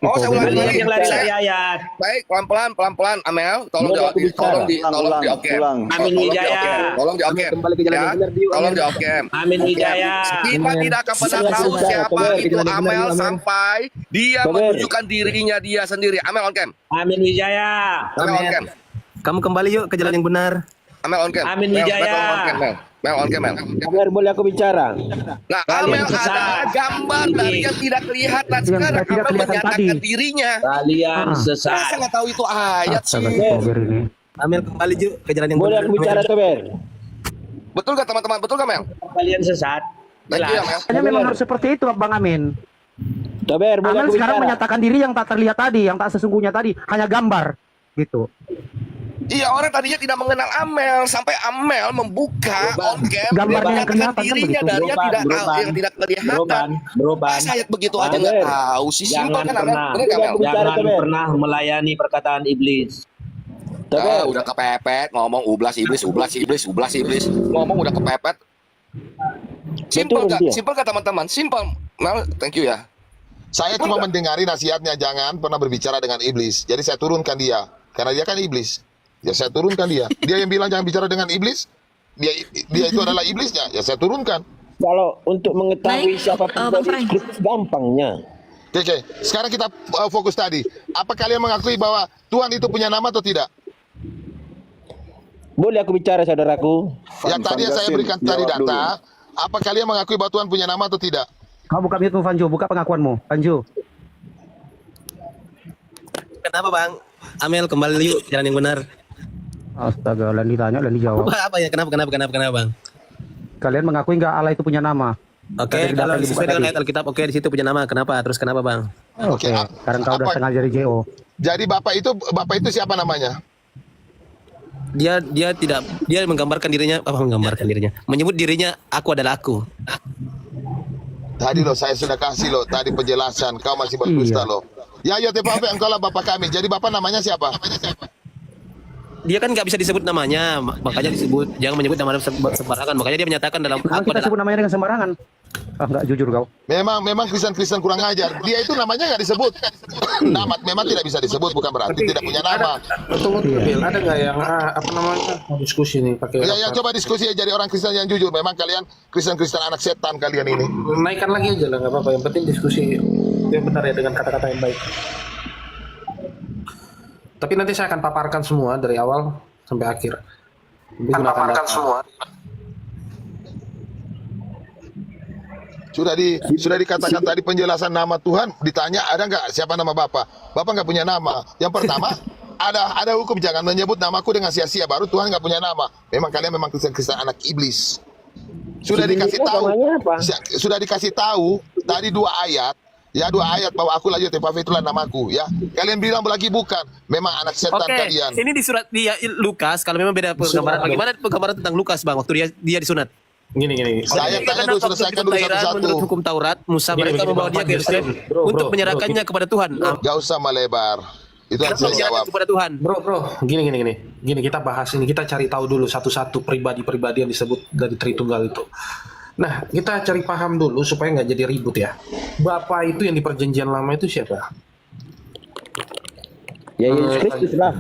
Oh, saya ulangi Kalian lagi. yang lari-lari ayat. Baik, pelan-pelan Amel, tolong di off cam. Amin Wijaya. Tolong di off cam. Tolong di off cam. Amin Wijaya. Kita tidak akan pernah tahu siapa itu Amel sampai dia menunjukkan dirinya dia sendiri. Amel on cam. Amin Wijaya. Amel on cam. Kamu kembali yuk ke jalan yang benar. Amel on cam. Amin Wijaya. Mel on cam, Mel. Amel, boleh aku bicara? Nah, Amel adalah gambar dari yang tidak kelihatan. Sekarang Amel menyatakan dirinya. Kalian sesat. Masa nggak tahu itu ayat sih? Amel kembali yuk ke jalan yang Boleh benar. aku bicara, Tober? Betul nggak teman-teman? Betul nggak Mel? Kalian sesat. Thank you ya Mel. Hanya memang harus seperti itu Bang Amin. Tober, boleh Amin aku sekarang bicara? menyatakan diri yang tak terlihat tadi, yang tak sesungguhnya tadi, hanya gambar gitu. Iya, orang tadinya tidak mengenal Amel sampai Amel membuka on cam Gambarnya yang menyatakan kelihatan kan dirinya begitu. dari yang tidak tahu, yang tidak kelihatan. Masa ayat begitu aja nggak tahu sih? Simpel kan Amel? Bener nggak Mel? Jangan pernah melayani perkataan iblis. Udah kepepet ngomong ublas iblis. Ngomong udah kepepet. Simpel nggak teman-teman? Simpel. Mel, thank you ya. Saya cuma mendengari nasihatnya, jangan pernah berbicara dengan iblis. Jadi saya turunkan dia, karena dia kan iblis. Ya saya turunkan dia. Dia yang bilang jangan bicara dengan iblis. Dia itu adalah iblisnya. Ya saya turunkan. Kalau untuk mengetahui Baik, siapa Bang Frank. gampangnya. Oke. Sekarang kita fokus tadi. Apa kalian mengakui bahwa Tuhan itu punya nama atau tidak? Boleh aku bicara, saudaraku? Yang tadi yang saya berikan tadi data. Apa kalian mengakui bahwa Tuhan punya nama atau tidak? Kau buka mute Vanju, buka pengakuanmu, Vanju. Kenapa Bang? Amel kembali yuk ke jalan yang benar. Astaga, dan ditanya dan dijawab. Apa ya? Kenapa Bang? Kalian mengakui nggak Allah itu punya nama? Oke, Dari data kalau yang dibuka sesuai dengan tadi. ayat Alkitab, oke di situ punya nama. Kenapa? Terus kenapa Bang? Oke, sekarang kau udah setengah jadi JO. Jadi bapak itu siapa namanya? Dia menggambarkan dirinya, menyebut dirinya aku adalah aku. Tadi loh saya sudah kasih loh tadi penjelasan, kau masih berdusta loh. Ya ayo TPP engkau lah bapak kami. Jadi bapak namanya siapa? Dia kan nggak bisa disebut namanya, makanya disebut jangan menyebut nama sembarangan. Makanya dia menyatakan dalam Nah, aku kita adalah sebut namanya dengan sembarangan. Ah, nggak jujur kau. Memang Kristen kurang ajar. Dia itu namanya nggak disebut. Nama memang tidak bisa disebut, bukan berarti tidak punya nama. Tunggu, Bil, ada nggak yang apa namanya diskusi nih pakai? Ya coba diskusi ya, jadi orang Kristen yang jujur. Memang kalian Kristen anak setan kalian ini. Naikkan lagi aja lah, nggak apa-apa. Yang penting diskusi yang benar ya dengan kata-kata yang baik. Tapi nanti saya akan paparkan semua dari awal sampai akhir. Paparkan semua. Sudah dikatakan tadi penjelasan nama Tuhan, ditanya ada nggak siapa nama Bapak? Bapak nggak punya nama. Yang pertama ada hukum, jangan menyebut namaku dengan sia-sia, baru Tuhan nggak punya nama. Memang kalian memang Kristen anak iblis. Sudah dikasih tahu tadi 2 ayat. Ya 2 ayat bahwa aku lagi TPV itulah namaku ya. Kalian bilang lagi bukan. Memang anak setan kalian. Ini di surat dia Lukas, kalau memang beda penggambaran. Bagaimana penggambaran tentang Lukas, Bang, waktu dia disunat? Gini. Saya tanya dulu, selesaikan dulu satu-satu. Menurut hukum Taurat, Musa mereka membawa dia ke Yerusalem untuk menyerahkannya kepada Tuhan. Gak usah melebar. Itu yang saya jawab. Kepada Tuhan. Bro, gini kita bahas ini, kita cari tahu dulu satu-satu pribadi yang disebut dari Tritunggal itu. Nah, kita cari paham dulu supaya nggak jadi ribut ya. Bapak itu yang di perjanjian lama itu siapa? Ya Yesus Kristus lah.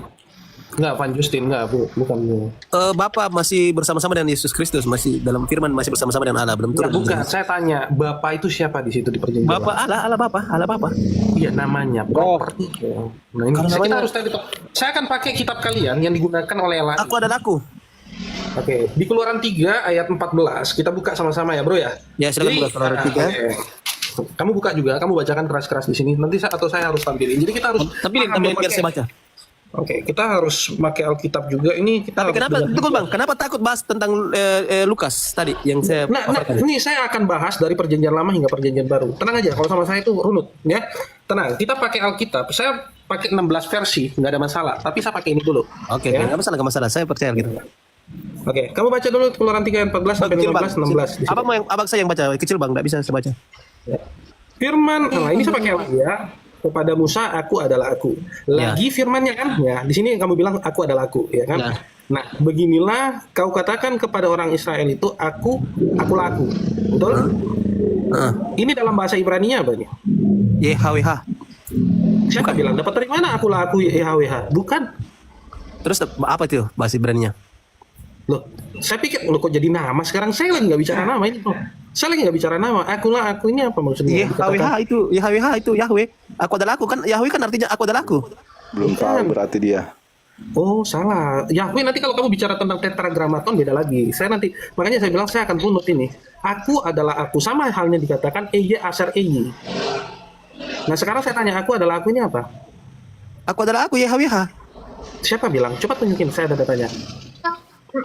Enggak, Van Justin, enggak, bukan. Bapak masih bersama-sama dengan Yesus Kristus, masih dalam firman, masih bersama-sama dengan Allah, belum turun. Bukan, saya tanya, Bapak itu siapa di situ di perjanjian lama? Bapak Allah Bapak. Iya, namanya. Nah, ini kita harus tadi. Saya akan pakai kitab kalian yang digunakan oleh Allah. Aku adalah aku. Oke, di Keluaran 3 ayat 14 kita buka sama-sama ya, Bro ya. Ya, silakan buka Keluaran 3. Kamu buka juga, kamu bacakan keras-keras di sini. Nanti saya harus tampilin. Jadi kita harus tampilin biar saya baca. Oke, kita harus pakai Alkitab juga. Ini kita. Tapi kenapa, Bang? Kenapa takut bahas tentang Lukas tadi yang saya ini saya akan bahas dari perjanjian lama hingga perjanjian baru. Tenang aja, kalau sama saya itu runut ya. Tenang, kita pakai Alkitab. Saya pakai 16 versi, nggak ada masalah. Tapi saya pakai ini dulu. Oke, nggak masalah. Saya percaya gitu. Oke, kamu baca dulu Keluaran 3 ayat 14 sampai 15, 16. Abang saya yang baca, kecil Bang, nggak bisa saya baca. Firman, ini saya pakai ya. Kepada Musa, aku adalah aku. Lagi firmannya kan, ya. Di sini kamu bilang aku adalah aku, ya kan? Ya. Nah, beginilah kau katakan kepada orang Israel itu, aku laku. Betul? Ini dalam bahasa Ibrani-nya apa nih? YHWH. Siapa bilang? Dapat dari mana aku laku YHWH? Bukan. Terus apa itu bahasa Ibrani-nya? Loh, saya pikir kok jadi nama sekarang. Saya lagi nggak bicara nama ini, loh. Saya lagi nggak bicara nama. Aku ini apa maksudnya? YHWH itu Yahweh. Aku adalah aku, kan Yahweh kan artinya aku adalah aku. Belum tahu berarti dia. Oh, salah. Yahweh nanti kalau kamu bicara tentang tetragrammaton beda lagi. Makanya saya bilang saya akan punut ini. Aku adalah aku, sama halnya dikatakan Eye Aser Eye. Nah, sekarang saya tanya, aku adalah aku ini apa? Aku adalah aku YHWH. Siapa bilang? Coba tunjukin, saya ada datanya.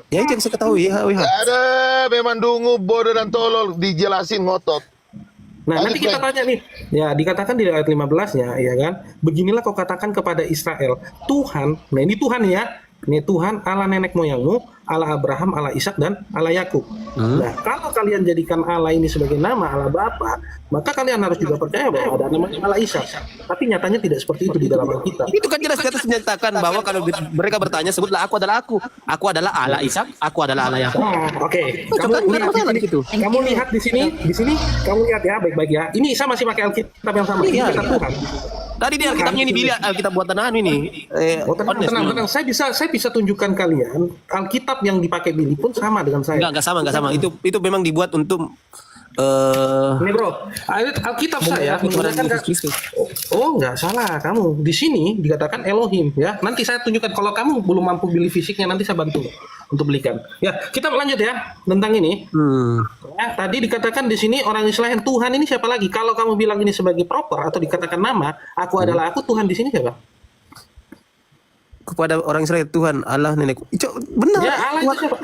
Ya itu yang saya ketahui YHWH. Ada memang dungu, bodoh dan tolol, dijelasin ngotot. Nah, nanti kita tanya nih. Ya, dikatakan di ayat 15-nya, ya kan? Beginilah kau katakan kepada Israel, Tuhan, nah ini Tuhan ya. Ini Tuhan Allah nenek moyangmu, Allah Abraham, Allah Ishak dan Allah Yakub. Nah, kalau kalian jadikan Allah ini sebagai nama Allah Bapa, maka kalian harus juga percaya bahwa ada namanya Allah Ishak. Tapi nyatanya tidak seperti itu di dalam Alkitab. Itu kan jelas-jelas menyatakan bahwa kalau mereka bertanya, sebutlah aku adalah aku. Aku adalah Allah Ishak, aku adalah Allah Yakub. Oke. Kamu lihat di sini kamu lihat ya baik-baik ya. Ini Isa masih pakai Alkitab yang sama. Ini kata Tuhan. Tadi dia Alkitabnya ini pilih Alkitab buatan ini. Tenang. Saya bisa tunjukkan kalian Alkitab yang dipakai Billy pun sama dengan saya. Enggak sama. Itu memang dibuat untuk ini bro, Alkitab saya menggunakan enggak salah kamu. Di sini dikatakan Elohim ya. Nanti saya tunjukkan, kalau kamu belum mampu beli fisiknya nanti saya bantu untuk belikan. Ya, kita lanjut ya tentang ini. Ya, tadi dikatakan di sini orang Israel Tuhan ini siapa lagi? Kalau kamu bilang ini sebagai proper atau dikatakan nama, aku adalah aku, Tuhan di sini siapa? Kepada orang Israel Tuhan Allah nenek. Benar. Ya,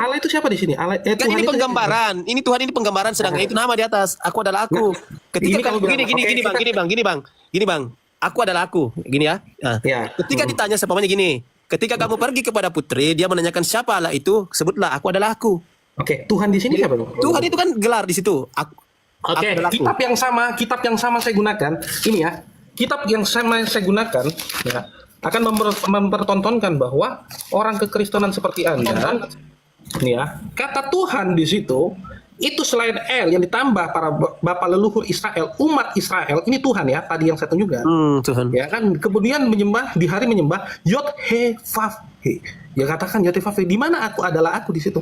Allah itu siapa di sini? Kan ini penggambaran. Ini Tuhan ini penggambaran, sedangkan itu nama di atas. Aku adalah aku. Ketika gini bang. aku adalah aku, gini ya. Nah, Ya. ketika ditanya sepamanya gini, ketika kamu pergi kepada putri, dia menanyakan siapa Allah itu, sebutlah aku adalah aku. Oke, Tuhan di sini siapa, Bro? Tuhan itu kan gelar di situ. Oke, adalah aku. kitab yang sama saya gunakan ini ya. Kitab yang sama saya gunakan ya akan mempertontonkan bahwa orang kekristenan seperti Anda, nih ya, kata Tuhan di situ itu selain El yang ditambah para bapak leluhur Israel, umat Israel, ini Tuhan ya, tadi yang saya tunjukkan. Tuhan. Ya kan, kemudian menyembah di hari menyembah Yod He Vav He. Ya katakan Yod He Vav He, di mana aku adalah aku di situ.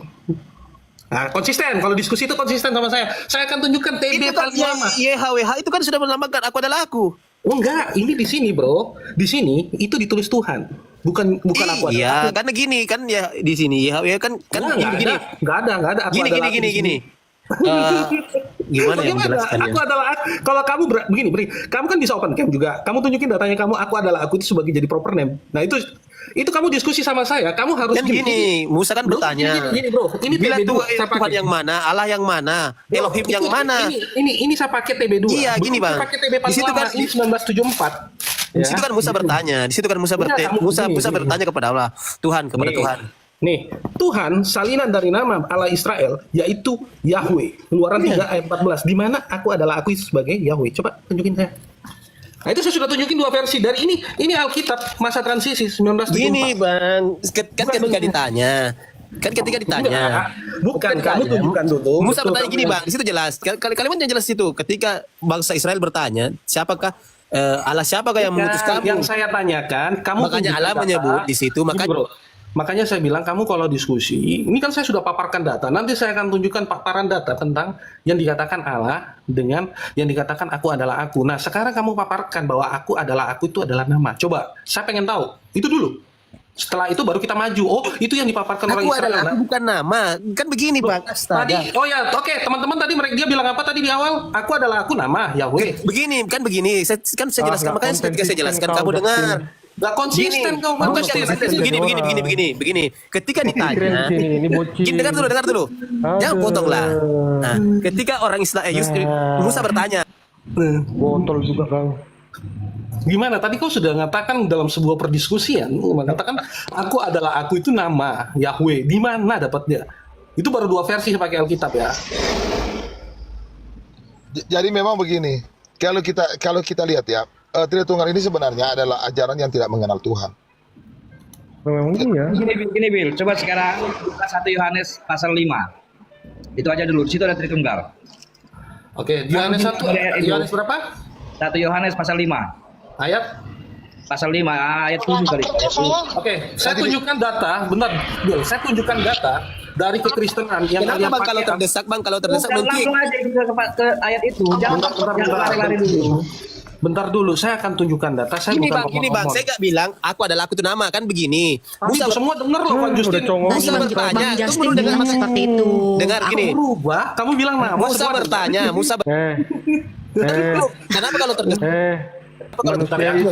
Nah, konsisten. Kalau diskusi itu konsisten sama saya. Saya akan tunjukkan TB Itu kan paling lama. YHWH itu kan sudah melambangkan aku adalah aku. Oh enggak, ini di sini bro. Di sini itu ditulis Tuhan, bukan aku. Iya, karena gini kan ya di sini YHWH kan gini. Enggak ada. Aku Gini. Gimana ya menjelaskannya? Aku adalah kalau kamu begini, Bri. Kamu kan bisa open camp juga. Kamu tunjukin datanya kamu, aku adalah aku itu sebagai jadi proper name. Nah, itu kamu diskusi sama saya. Kamu harus kan gini, Musa kan bertanya. Gini, bro. Ini bilang TB2 saya Tuhan pakai. yang mana, Allah yang mana, Elohim yang mana. Ini saya pakai TB2. Iya, gini, Bang. Saya pakai TB paling Di situ lama, kan ini 1974. Di situ kan Musa bertanya. Di situ kan Musa bertanya kepada Allah, Tuhan kepada Tuhan. Nih, Tuhan salinan dari nama Allah Israel yaitu Yahweh. Keluaran 3 ayat 14. Di mana aku adalah aku sebagai Yahweh. Coba tunjukin saya. Nah, itu saya sudah tunjukin dua versi dari ini Alkitab masa transisi 1974. Gini, Bang. Kan ketika ditanya. Bukan, kamu tunjukkan dulu. Musa Betul, bertanya kamu gini, bilang. Bang. Di situ jelas. Kalimat yang jelas itu ketika bangsa Israel bertanya, siapakah Allah siapakah yang mengutus kamu? Yang saya tanyakan, kamu makanya Allah menyebut di situ, makanya saya bilang kamu kalau diskusi, ini kan saya sudah paparkan data. Nanti saya akan tunjukkan paparan data tentang yang dikatakan Allah dengan yang dikatakan aku adalah aku. Nah, sekarang kamu paparkan bahwa aku adalah aku itu adalah nama. Coba, saya pengen tahu. Itu dulu. Setelah itu baru kita maju. Oh, itu yang dipaparkan orang Aku Israel. adalah aku bukan nama. Kan begini, Bang. Tadi, teman-teman tadi dia bilang apa tadi di awal? Aku adalah aku nama Yahweh. Begini. Saya jelaskan, makanya ketika saya jelaskan kamu dengar. Gak konsisten kau. Begini. Ketika ditanya, dengar dulu. Jangan potong lah. Nah, ketika orang Israel Musa bertanya, Botol juga kau. Gimana? Tadi kau sudah mengatakan dalam sebuah perdiskusian, mengatakan aku adalah aku itu nama Yahweh. Di mana dapatnya? Itu baru dua versi pakai Alkitab ya. Jadi memang begini. Kalau kita lihat ya, Tritunggal ini sebenarnya adalah ajaran yang tidak mengenal Tuhan. Memang iya. Gini Bil, coba sekarang buka 1 Yohanes pasal 5. Itu aja dulu, di situ ada Tritunggal. Oke, Yohanes 1, Yohanes berapa? 1 Yohanes pasal 5. Ayat? Pasal 5, ayat 7 kali. Oke, saya tunjukkan data, benar, Bil, saya tunjukkan data dari kekristenan yang kenapa Bang kalau terdesak mungkin. Langsung aja ke ayat itu. Jangan lari-lari dulu. Bentar dulu, saya akan tunjukkan data. Saya Ini bukan Bang, saya nggak bilang aku adalah aku itu nama, kan begini. Musa semua dengar loh, Pak Justin. Musa bertanya, Bang Justin bilang seperti itu. Dengar gini. Aku berubah, kamu bilang nama. Musa bertanya, kenapa kalau terdesak?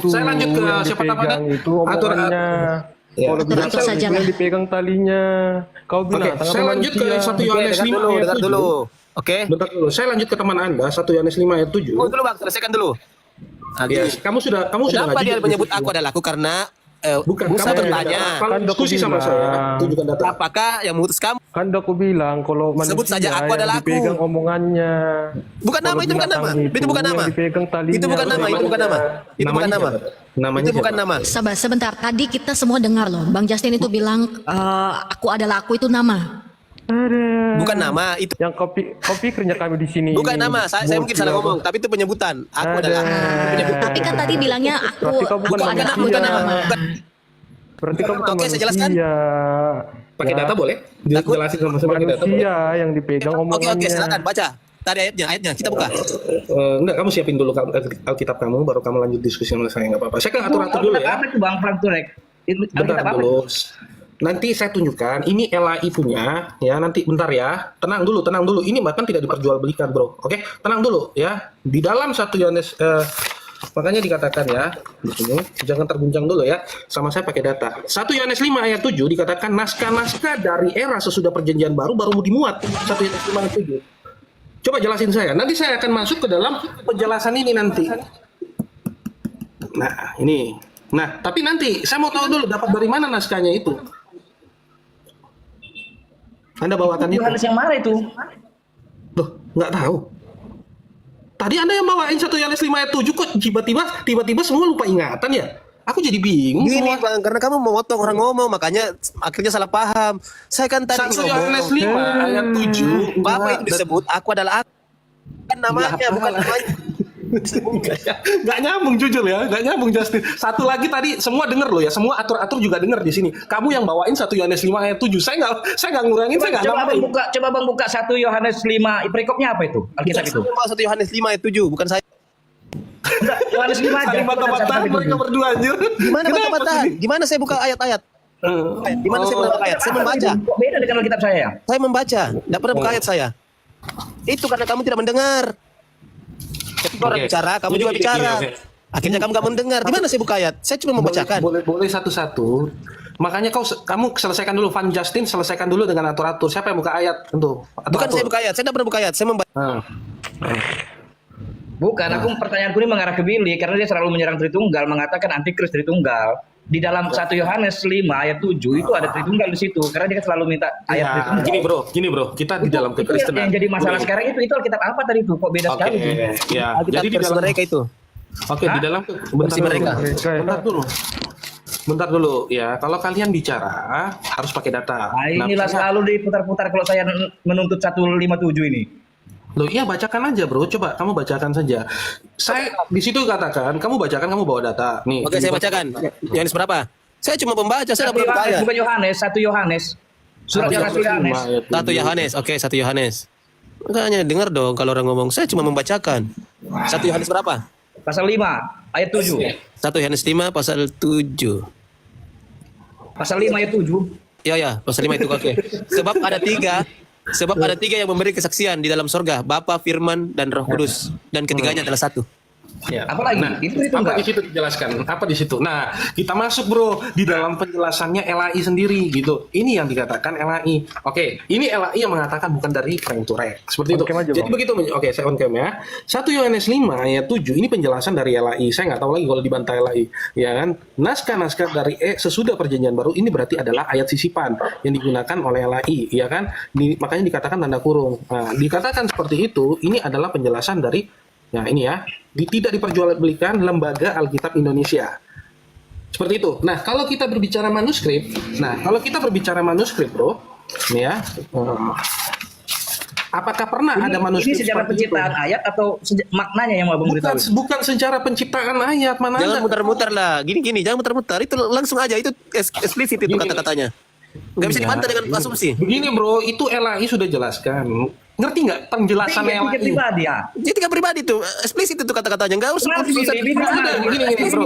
Saya lanjut ke siapa namanya? Itu omongannya. Kalau bisa yang dipegang talinya. Kau bilang saya lanjut ke 1 Yohanes 5 ayat 7. Oke. Bentar dulu, saya lanjut ke teman Anda 1 Yohanes 5 ayat 7. Oh, dulu Bang, selesaikan dulu. Kamu sudah Kenapa dia menyebut aku adalah aku? Karena Musa bertanya. Kalau diskusi sama saya, tunjukkan data. Apakah yang mengutus kamu? Kan udah aku bilang kalau manusia Sebut saja aku adalah aku. dipegang omongannya. Bukan nama, itu bukan nama. Itu bukan nama. Dipegang talinya. Itu bukan nama, itu bukan nama. Itu bukan nama. Namanya itu bukan nama. Sabar, sebentar. Tadi kita semua dengar loh. Bang Justin itu bilang, aku adalah aku itu nama. Bukan nama, itu yang kopi pikirnya kami di sini. Bukan nama, saya mungkin salah ngomong, tapi itu penyebutan. Aku adalah. Tapi kan tadi bilangnya aku adalah aku itu nama. Berarti kamu bukan Oke, saya jelaskan. Pakai data boleh? Jelasin sama saya pakai data. Manusia yang dipegang omongannya. Oke, silakan baca. Tadi ayatnya kita buka. Enggak, kamu siapin dulu Alkitab kamu, baru kamu lanjut diskusi sama saya, nggak apa-apa. Saya kan atur-atur dulu ya. Apa itu Bang Frank Turek? Bentar dulu. Nanti saya tunjukkan, ini LAI punya, ya nanti bentar ya. Tenang dulu. Ini bahkan tidak diperjualbelikan, bro. Oke, tenang dulu ya. Di dalam 1 Yohanes, makanya dikatakan ya, di sini jangan terguncang dulu ya. Sama saya pakai data. 1 Yohanes 5 ayat 7 dikatakan naskah-naskah dari era sesudah perjanjian baru dimuat. 1 Yohanes 5 ayat 7. Coba jelasin saya. Nanti saya akan masuk ke dalam penjelasan ini nanti. Nah, ini. Nah, tapi nanti saya mau tahu dulu dapat dari mana naskahnya itu. Anda bawakan itu. Yohanes yang mana itu? Loh, nggak tahu. Tadi Anda yang bawain 1 Yohanes 5 ayat 7 kok tiba-tiba semua lupa ingatan ya? Aku jadi bingung. Gini Bang, karena kamu mau motong orang ngomong, makanya akhirnya salah paham. Saya kan tadi 1 Yohanes 5 ayat 7. Bapak itu disebut, aku adalah aku. Kan namanya, bukan namanya. Nggak nyambung jujur ya, nggak nyambung Justin. Satu lagi tadi semua denger loh ya, semua atur-atur juga denger di sini. Kamu yang bawain 1 Yohanes 5 ayat 7. Saya nggak ngurangin, saya nggak nambahin. Coba bang buka 1 Yohanes 5 perikopnya apa itu? Alkitab itu. 1 Yohanes 5 ayat 7, bukan saya. Yohanes 5 aja. Saling bantah-bantahan mereka berdua anjir. Gimana bantah-bantahan? Gimana saya buka ayat-ayat? Gimana saya buka ayat? Saya membaca. Kok beda dengan Alkitab saya? Saya membaca, tidak pernah buka ayat saya. Itu karena kamu tidak mendengar. Ketika orang bicara, kamu juga bicara. Akhirnya kamu nggak mendengar. Gimana saya buka ayat? Saya cuma membacakan. Boleh satu-satu. Makanya kamu selesaikan dulu, Van Justin, selesaikan dulu dengan atur-atur. Siapa yang buka ayat? Tentu. Bukan saya buka ayat, saya tidak pernah buka ayat. Saya membaca. Bukan, pertanyaanku ini mengarah ke Billy karena dia selalu menyerang Tritunggal, mengatakan antikris Tritunggal. Di dalam 1 Yohanes 5 ayat 7 itu ada Tritunggal di situ karena dia selalu minta ayat Tritunggal. Gini bro, kita di dalam kekristenan. Yang jadi masalah sekarang itu Alkitab apa tadi itu? Kok beda sekali? Ya, jadi di dalam mereka itu. Oke, di dalam Bentar dulu ya. Kalau kalian bicara harus pakai data. Nah, inilah selalu diputar-putar kalau saya menuntut 157 ini. Loh iya, bacakan aja bro, coba kamu bacakan saja. Saya di situ katakan, kamu bacakan, kamu bawa data. Nih. Oke, saya bacakan. Yohanes berapa? Saya cuma pembaca, saya tidak pernah buka ayat. Bukan Yohanes, 1 Yohanes. Surat Yohanes. 1 Yohanes, oke 1 Yohanes. Makanya dengar dong kalau orang ngomong, saya cuma membacakan. 1 Yohanes berapa? Pasal 5 ayat 7. 1 Yohanes 5 pasal 7. Pasal 5 ayat 7. Ya, pasal 5 itu oke. Sebab ada tiga yang memberi kesaksian di dalam sorga, Bapa, Firman, dan Roh Kudus, dan ketiganya adalah satu. Ya. Apalagi? Nah, apa di situ dijelaskan? Apa di situ? Nah, kita masuk bro di dalam penjelasannya LAI sendiri gitu. Ini yang dikatakan LAI. Oke, ini LAI yang mengatakan bukan dari Frank Turek. Seperti itu. Jadi begitu. Oke, saya on cam ya. 1 Yohanes 5 ayat 7 ini penjelasan dari LAI. Saya nggak tahu lagi kalau dibantah LAI, ya kan? Naskah-naskah dari sesudah perjanjian baru ini berarti adalah ayat sisipan yang digunakan oleh LAI, ya kan? Makanya dikatakan tanda kurung. Nah, dikatakan seperti itu. Ini adalah penjelasan dari. Nah ini ya, tidak diperjualbelikan Lembaga Alkitab Indonesia. Seperti itu. Nah kalau kita berbicara manuskrip, bro, ini ya, apakah pernah ada manuskrip? Ini sejarah penciptaan ayat atau maknanya yang mau beritahu? Bukan sejarah penciptaan ayat, mana jangan ada? muter-muter lah, gini, jangan muter-muter. Itu langsung aja, itu eksplisit itu kata-katanya. Nggak bisa dibantah dengan asumsi. Begini bro, itu LAI sudah jelaskan. Ngerti nggak penjelasan LAI? Pribadi ya. Jadi tiga pribadi itu eksplisit itu kata-katanya. Nggak usah. Begini bro.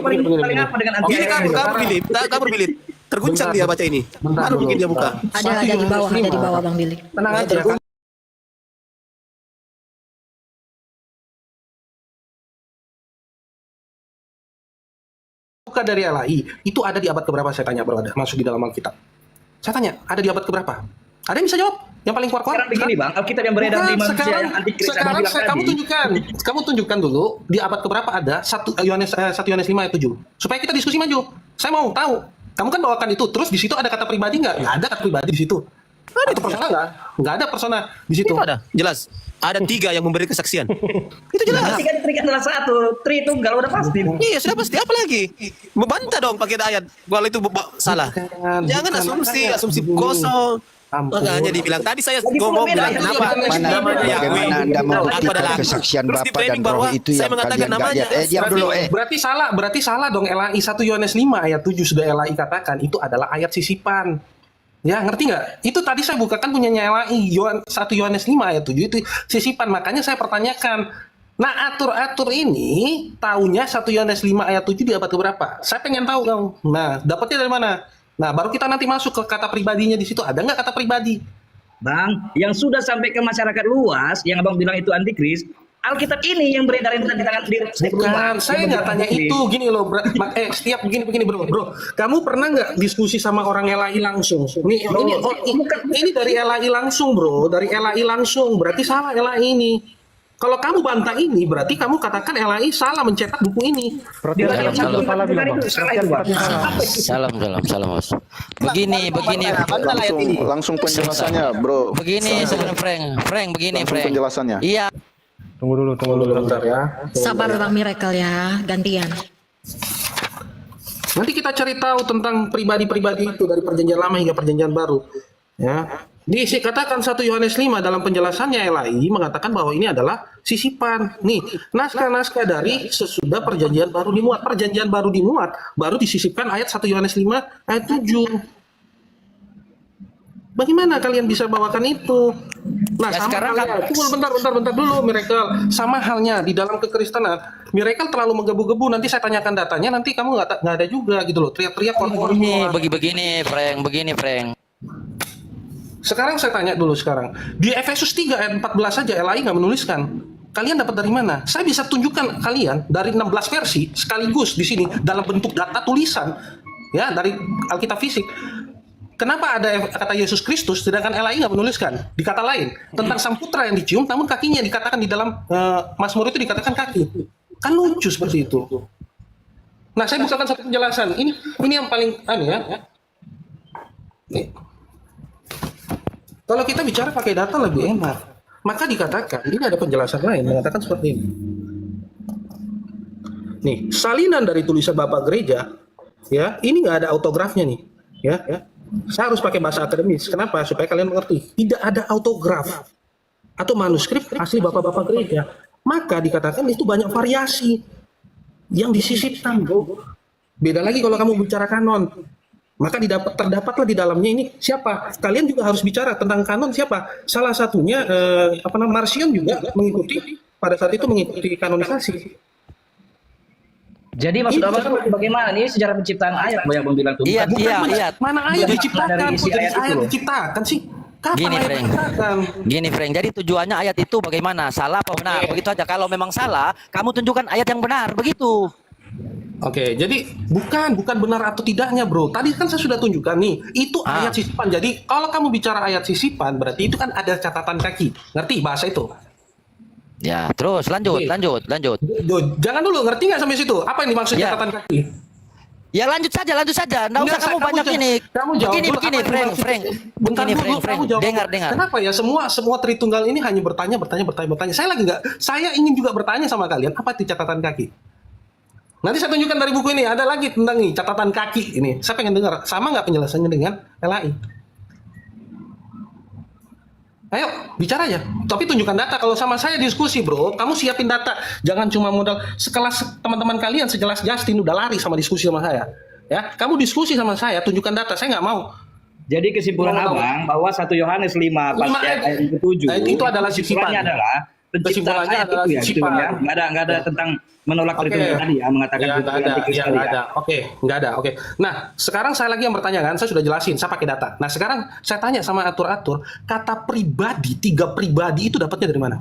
Kamu Billy. Terguncang dia baca ini. Baru mungkin dia buka. Ada di bawah Bang Billy. Tenang aja. Buka dari LAI itu ada di abad keberapa? Saya tanya bro, ada masuk di dalam Alkitab. Saya tanya, ada di abad keberapa? Ada yang bisa jawab? Yang paling kuat-kuat? Sekarang begini bang, Alkitab yang beredar di manusia yang antikris. Sekarang kamu tunjukkan dulu di abad keberapa ada 1 Yohanes 5 ayat 7 supaya kita diskusi maju. Saya mau tahu. Kamu kan bawakan itu, terus di situ ada kata pribadi nggak? Nggak ada kata pribadi di situ. Ada itu persona nggak? Nggak ada persona di situ. Itu ada, jelas. Ada 3 yang memberi kesaksian. Itu jelas. Berarti kan trik adalah 1, Tritunggal udah pasti. Iya, sudah pasti. Apa lagi? Membantah dong pakai ayat. Kalau itu salah. Jangan asumsi kosong. Makanya dibilang tadi saya ngomong bilang kenapa Bagaimana Anda membuktikan kesaksian Bapa dan Roh itu yang kalian nggak lihat? Diam dulu. Berarti salah dong LAI 1 Yohanes 5 ayat 7 sudah LAI katakan itu adalah ayat sisipan. Ya, ngerti nggak? Itu tadi saya bukakan punyanya LAI 1 Yohanes 5 ayat 7 itu sisipan. Makanya saya pertanyakan. Nah, atur-atur ini tahunya 1 Yohanes 5 ayat 7 di abad keberapa? Saya pengen tahu dong. Nah, dapatnya dari mana? Nah, baru kita nanti masuk ke kata pribadinya di situ. Ada nggak kata pribadi? Bang, yang sudah sampai ke masyarakat luas, yang abang bilang itu antikris, Alkitab ini yang beredar di tangan diri. Bukan, saya nggak tanya itu. Gini loh, setiap begini bro. Kamu pernah nggak diskusi sama orang LAI langsung? Ini dari LAI langsung bro, dari LAI langsung. Berarti salah LAI ini. Kalau kamu bantah ini, berarti kamu katakan LAI salah mencetak buku ini. Di dalam satu salah bilang, Bang. Salah itu, Bang. Salam, Bos. Begini. Langsung penjelasannya, bro. Begini sebenarnya Frank, begini Langsung Frank. penjelasannya. Iya. Tunggu dulu bentar ya. Sabar Bang Miracle ya, gantian. Nanti kita cari tahu tentang pribadi-pribadi itu dari perjanjian lama hingga perjanjian baru. Ya. Dikatakan 1 Yohanes 5 dalam penjelasannya LAI mengatakan bahwa ini adalah sisipan. Nih, naskah-naskah dari sesudah perjanjian baru dimuat. Perjanjian baru dimuat, baru disisipkan ayat 1 Yohanes 5 ayat 7. Bagaimana kalian bisa bawakan itu? Nah, Ya, sama sekarang halnya. Tunggu bentar dulu, Miracle. Sama halnya di dalam kekristenan. Miracle terlalu menggebu-gebu, nanti saya tanyakan datanya, nanti kamu nggak ada juga gitu loh. Teriak-teriak. Begini Frank. Sekarang saya tanya dulu sekarang. Di Efesus 3 ayat 14 saja LAI nggak menuliskan. Kalian dapat dari mana? Saya bisa tunjukkan kalian dari 16 versi sekaligus di sini dalam bentuk data tulisan ya dari Alkitab fisik. Kenapa ada kata Yesus Kristus sedangkan LAI nggak menuliskan? Di kata lain tentang sang putra yang dicium namun kakinya dikatakan di dalam Mazmur itu dikatakan kaki. Kan lucu seperti itu. Nah, saya bukakan satu penjelasan. Ini yang paling ya. Nih. Kalau kita bicara pakai data lebih enak, maka dikatakan ini ada penjelasan lain mengatakan seperti ini. Nih, salinan dari tulisan Bapak Gereja, ya, ini nggak ada autografnya nih, ya. Saya harus pakai bahasa akademis. Kenapa? Supaya kalian mengerti. Tidak ada autograf atau manuskrip asli Bapak-Bapak Gereja. Maka dikatakan itu banyak variasi yang disisipkan, bro. Beda lagi kalau kamu bicara kanon. Maka terdapatlah di dalamnya ini siapa? Kalian juga harus bicara tentang kanon siapa? Salah satunya Marcion juga mengikuti pada saat itu mengikuti kanonisasi. Jadi maksud Abang bagaimana nih sejarah penciptaan ayat banyak bilang tuh? Iya. Mana ayat diciptakan? Dari isi ayat itu loh. Diciptakan sih. Kapan ayat diciptakan? Gini Frank, jadi tujuannya ayat itu bagaimana? Salah apa benar? Begitu aja. Kalau memang salah, kamu tunjukkan ayat yang benar, begitu. Oke, jadi bukan benar atau tidaknya, bro. Tadi kan saya sudah tunjukkan nih, itu ayat sisipan. Jadi kalau kamu bicara ayat sisipan, berarti itu kan ada catatan kaki. Ngerti bahasa itu? Ya, terus lanjut. Jangan dulu, ngerti nggak sampai situ? Apa yang dimaksud catatan kaki? Ya lanjut saja. Nggak usah kamu banyak ini. Begini, Frank. Dengar. Kenapa ya semua Tritunggal ini hanya bertanya. Saya ingin juga bertanya sama kalian, apa itu catatan kaki? Nanti saya tunjukkan dari buku ini, ada lagi tentang nih catatan kaki ini. Saya pengen dengar, sama nggak penjelasannya dengan LAI? Ayo, bicara aja. Tapi tunjukkan data. Kalau sama saya diskusi, bro, kamu siapin data. Jangan cuma modal sekelas teman-teman kalian, sejelas Justin udah lari sama diskusi sama saya. Ya, kamu diskusi sama saya, tunjukkan data. Saya nggak mau. Jadi kesimpulan Abang bahwa 1 Yohanes 5 ayat 7 itu adalah sisipan. Kesimpulannya adalah sisipan. Nggak ada tentang menolak Tritunggal tadi ya, mengatakan nggak ada. Oke. Nah, sekarang saya lagi yang bertanya kan, saya sudah jelasin, saya pakai data. Nah, sekarang saya tanya sama atur-atur, kata pribadi, 3 pribadi itu dapatnya dari mana?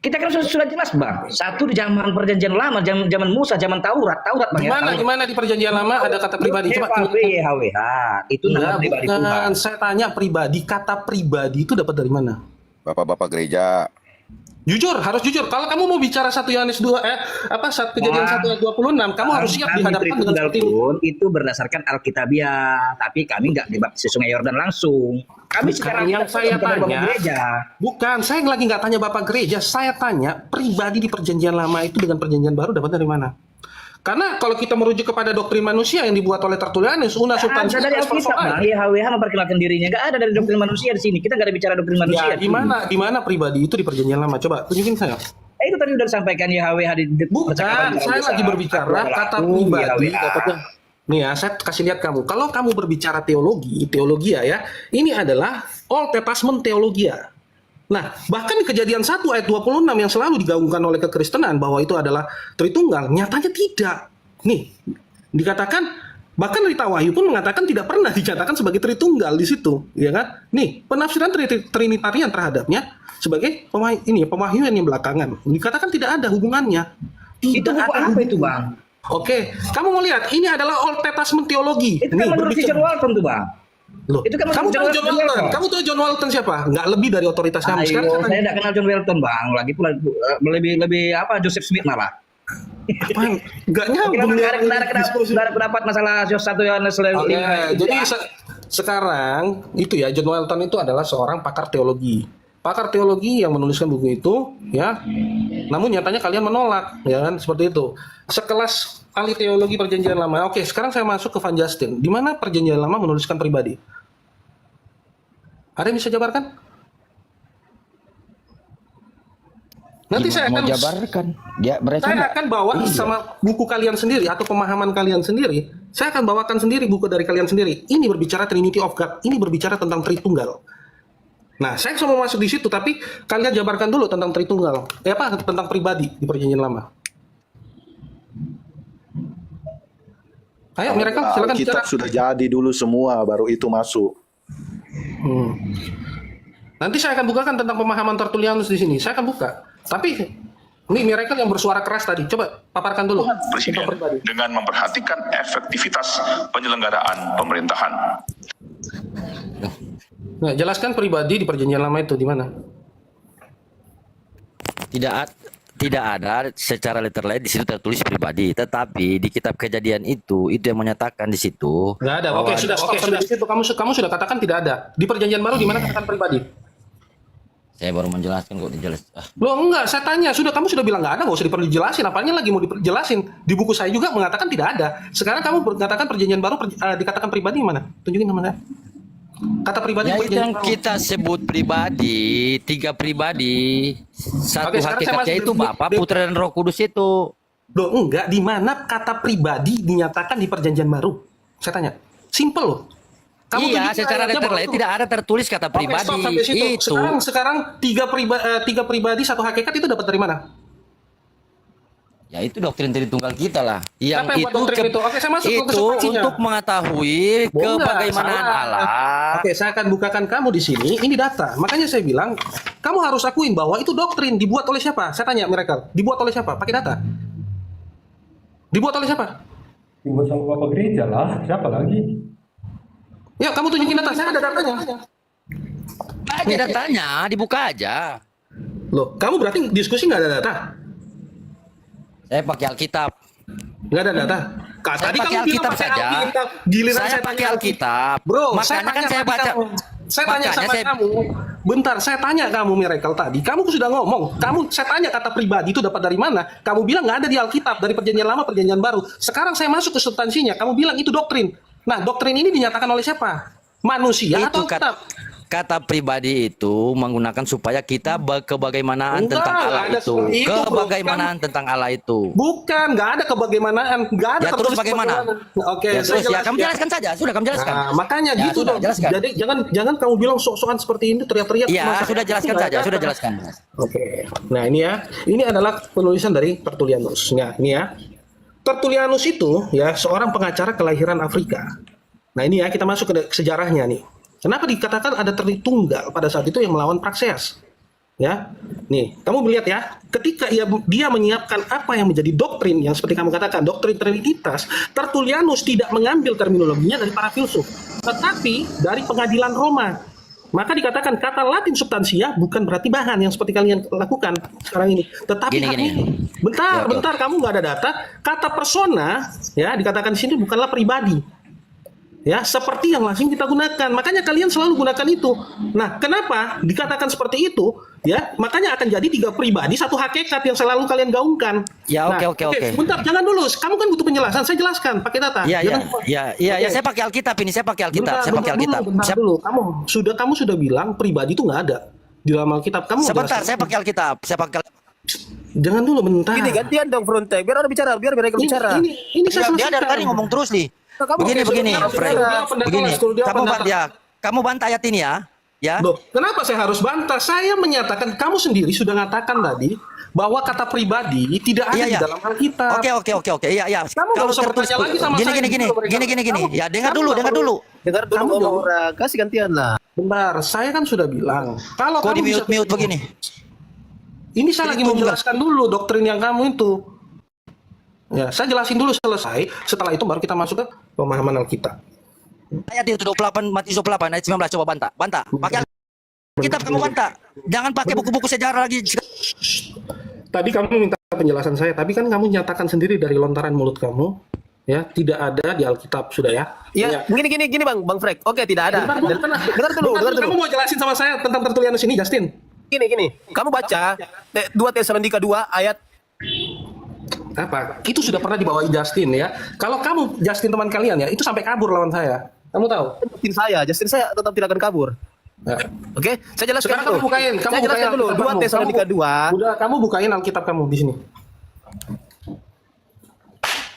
Kita kan sudah jelas, Bang. Satu di zaman perjanjian lama, zaman Musa, zaman Taurat, Bang. Di mana di perjanjian lama ada kata pribadi? Coba YHWH. Itu nama pribadi Tuhan. Saya tanya pribadi, kata pribadi itu dapat dari mana? Bapak-bapak gereja. Harus jujur. Kalau kamu mau bicara 1 Yohanes 2 saat kejadian 1 ayat 26, kamu harus siap dihadapkan dengan seperti itu berdasarkan Alkitabiah, tapi kami nggak dibaptis Sungai Yordan langsung. Kami sekarang yang saya tanya, bukan, saya lagi nggak tanya Bapak gereja, saya tanya pribadi di perjanjian lama itu dengan perjanjian baru dapat dari mana? Karena kalau kita merujuk kepada doktrin manusia yang dibuat oleh Tertullianus, Una Sultan dari Alkitab, YHWH memperkenalkan dirinya. Nggak ada dari doktrin manusia di sini. Kita nggak ada bicara doktrin manusia. Ya, di mana pribadi itu di perjanjian lama? Coba tunjukin saya. Itu tadi udah disampaikan YHWH di bukan, saya lagi berbicara kata pribadi. Nih ya, saya kasih lihat kamu. Kalau kamu berbicara teologi ya, ini adalah Old Testament teologi. Nah, bahkan di kejadian 1 ayat 26 yang selalu digaungkan oleh kekristenan bahwa itu adalah Tritunggal, nyatanya tidak. Nih, dikatakan, bahkan Rita Wahyu pun mengatakan tidak pernah dicatatkan sebagai Tritunggal di situ, ya kan? Nih, penafsiran Trinitarian terhadapnya sebagai pemahyuan yang belakangan. Dikatakan tidak ada hubungannya. Itu apa itu, Bang? Oke, kamu mau lihat, ini adalah Old Testament teologi. Itu kan menurut Richard Walton tuh, Bang. Loh, Itu kan kamu tahu John Walton? Kamu tahu John Walton siapa? Nggak lebih dari otoritas kamu. Sekarang Ayo, saya tidak kenal John Walton, Bang. Lagi pula lebih apa Joseph Smith malah. Apa? Nggak nyambung. Nggak ada pendapat masalah 1 Yohanes 5. Oke, jadi sekarang itu ya, John Walton itu adalah seorang pakar teologi. Pakar teologi yang menuliskan buku itu, ya. Namun nyatanya kalian menolak, ya kan? Seperti itu. Sekelas ahli teologi Perjanjian Lama. Oke, sekarang saya masuk ke Van Justin. Di mana Perjanjian Lama menuliskan pribadi? Ada yang bisa jabarkan? Nanti saya akan jabarkan. Ya, mereka saya akan bawa sama buku kalian sendiri atau pemahaman kalian sendiri. Saya akan bawakan sendiri buku dari kalian sendiri. Ini berbicara Trinity of God. Ini berbicara tentang Tritunggal. Nah, saya mau masuk di situ, tapi kalian jabarkan dulu tentang Tritunggal. Tentang pribadi di Perjanjian Lama. Ayo, mereka silakan Kitab sudah jadi dulu semua, baru itu masuk. Nanti saya akan bukakan tentang pemahaman Tertullianus di sini. Saya akan buka. Tapi ini Miracle yang bersuara keras tadi. Coba paparkan dulu. Presiden dengan memperhatikan efektivitas penyelenggaraan pemerintahan. Nah, jelaskan pribadi di Perjanjian Lama itu di mana? Tidak ada secara literal di situ tertulis pribadi, tetapi di kitab Kejadian itu yang menyatakan di situ. Nggak ada. Oke, sudah. Di situ kamu sudah katakan tidak ada. Di Perjanjian Baru di mana katakan pribadi? Saya baru menjelaskan kok dijelas. Loh enggak, saya tanya. Kamu sudah bilang nggak ada, nggak usah dijelasin. Apanya lagi mau dijelasin? Di buku saya juga mengatakan tidak ada. Sekarang kamu mengatakan Perjanjian Baru dikatakan pribadi mana? Tunjukin sama saya. Kata pribadi itu yang kita sebut pribadi, 3 pribadi. Satu hakikatnya itu Bapa, Putra dan Roh Kudus itu. Loh enggak, di mana kata pribadi dinyatakan di Perjanjian Baru? Saya tanya. Simple loh. Iya, secara literal tidak ada tertulis kata pribadi. Stop sampai situ. Sekarang 3 pribadi 1 hakikat itu dapat dari mana? Ya itu doktrin Tritunggal kita lah. Siapa yang buat doktrin itu? Oke, saya masuk ke substansinya. Untuk mengetahui kebagaimanaan Allah. Oke, saya akan bukakan kamu di sini. Ini data. Makanya saya bilang, kamu harus akuin bahwa itu doktrin dibuat oleh siapa? Saya tanya Miracle. Dibuat oleh siapa? Pakai data. Dibuat oleh siapa? Dibuat sama Bapak Gereja lah. Siapa lagi? Ya, kamu tunjukin data. Saya ada datanya. Ada datanya, dibuka aja. Loh, kamu berarti diskusi nggak ada data? Saya pakai Alkitab. Nggak ada data? Saya pakai Alkitab saja. Saya pakai Alkitab. Bro, makanya kan saya baca. Saya tanya sama kamu. Bentar, saya tanya kamu Miracle tadi. Kamu sudah ngomong. Saya tanya kata pribadi itu dapat dari mana? Kamu bilang nggak ada di Alkitab, dari Perjanjian Lama, Perjanjian Baru. Sekarang saya masuk ke substansinya. Kamu bilang itu doktrin. Nah, doktrin ini dinyatakan oleh siapa? Manusia atau Alkitab? Kata pribadi itu menggunakan supaya kita kebagaimanaan tentang Allah itu. Kebagaimanaan tentang Allah itu. Bukan, nggak ada kebagaimanaan, nggak ada. Ya terus bagaimana? Oke, ya, terus ya kamu jelaskan saja. Sudah kamu jelaskan. Nah, makanya ya, gitu dong. Jelaskan. Jadi jangan kamu bilang sok-sokan seperti ini teriak-teriak. Ya sudah jelaskan saja. Sudah jelaskan. Oke. Nah ini ya, ini adalah penulisan dari Tertullianus. Nah ini ya, Tertullianus itu ya seorang pengacara kelahiran Afrika. Nah ini ya kita masuk ke sejarahnya nih. Kenapa dikatakan ada Tritunggal pada saat itu yang melawan Praxeas? Ya, nih, kamu melihat ya, ketika dia menyiapkan apa yang menjadi doktrin yang seperti kamu katakan, doktrin Trinitas, Tertullianus tidak mengambil terminologinya dari para filsuf, tetapi dari pengadilan Roma. Maka dikatakan kata Latin substansia bukan berarti bahan yang seperti kalian lakukan sekarang ini. Tetapi bentar, kamu nggak ada data. Kata persona, ya dikatakan di sini bukanlah pribadi. Ya, seperti yang lazim kita gunakan. Makanya kalian selalu gunakan itu. Nah, kenapa dikatakan seperti itu? Ya, makanya akan jadi 3 pribadi, 1 hakikat yang selalu kalian gaungkan. Ya, oke. Bentar, jangan dulu. Kamu kan butuh penjelasan. Saya jelaskan pakai data. Iya, saya pakai Alkitab ini. Saya pakai Alkitab. Bentar dulu. Kamu sudah bilang pribadi itu nggak ada di dalam Alkitab. Kamu sebentar, saya pakai Alkitab. Jangan dulu, bentar. Ini gantian dong Frontek. Biar orang bicara, biar mereka bicara. Ini saya dia dari tadi ngomong terus nih. Begini, Frank. Begini. Kamu bantah ayat ini ya. Ya. Loh, kenapa saya harus bantah? Saya menyatakan, kamu sendiri sudah mengatakan tadi bahwa kata pribadi tidak ada di dalam Alkitab. Oke. Iya. Kamu nggak usah bertanya lagi sama saya. Gini. Ya, dengar dulu. Dengar dulu orang. Kasih gantian lah. Bentar, saya kan sudah bilang. Kalau kok kamu di mute begini? Ini saya lagi menjelaskan dulu doktrin yang kamu itu. Ya, saya jelasin dulu selesai. Setelah itu baru kita masuk ke pemahaman Alkitab. Ayat itu 28, Matius 28 ayat 19, coba bantah. Bantah. Pakai Alkitab kamu bantah. Jangan pakai buku-buku sejarah lagi. Tadi kamu minta penjelasan saya, tapi kan kamu nyatakan sendiri dari lontaran mulut kamu, ya tidak ada di Alkitab sudah ya. Ya, gini Bang Frank. Oke, tidak ada. Dengar dulu. Kamu mau jelasin sama saya tentang Tertullianus ini, Justin? Gini. Kamu baca 2 Tesalonika 2 ayat apa? Itu sudah pernah dibawain Justin ya. Kalau kamu Justin teman kalian ya, itu sampai kabur lawan saya. Kamu tahu? Justin saya tetap tidak akan kabur. Ya. Oke, saya jelaskan Sekarang dulu. kamu bukain dulu 2 Tesalonika 2. Udah, kamu bukain Alkitab kamu di sini.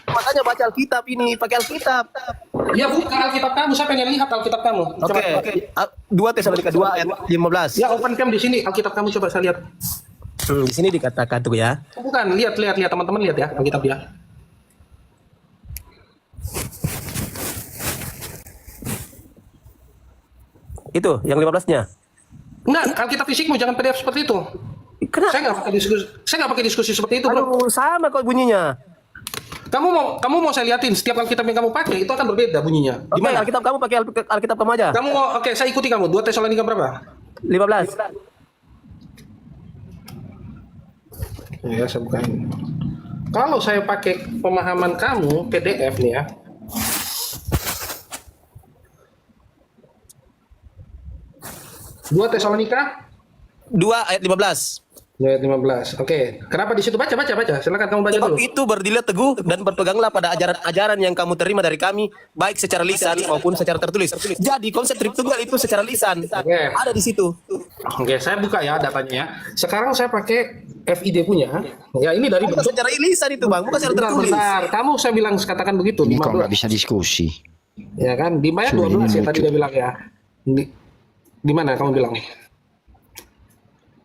Makanya baca Alkitab ini, pakai Alkitab. Ya buka Alkitab kamu, saya pengen lihat Alkitab kamu. Oke. 2 Tesalonika 2 ayat 15. Ya, open cam di sini Alkitab kamu, coba saya lihat. Di sini dikatakan tuh ya. Bukan, lihat teman-teman lihat ya Alkitab ya. Itu yang 15-nya. Enggak, Alkitab fisikmu jangan PDF seperti itu. Kenapa? Saya nggak pakai diskusi seperti itu, bro. Aduh, sama kok bunyinya. Kamu mau saya liatin setiap Alkitab yang kamu pakai itu akan berbeda bunyinya. Gimana? Alkitab kamu pakai Alkitab kamu aja. Kamu mau, oke, saya ikuti kamu. 2 Tesalonika berapa? 15. Ya, saya bukain. Kalau saya pakai pemahaman kamu PDF nih ya. Dua Tesalonika 2 ayat 15. Ayat 15. Oke. Kenapa di situ baca? Silakan kamu baca dulu. Itu berdirilah teguh dan berpeganglah pada ajaran-ajaran yang kamu terima dari kami, baik secara lisan maupun secara tertulis. Jadi konsep Tritunggal itu secara lisan. Ada di situ. Oke, saya buka ya datanya ya. Sekarang saya pakai FID punya. Ya, ini dari bentuk secara lisan itu, Bang, bukan secara tertulis. Bentar. Kamu saya bilang katakan begitu. Ini kok 15. nggak bisa diskusi. Ya kan, di ayat 12 ya tadi dia bilang ya. Di mana kamu bilang?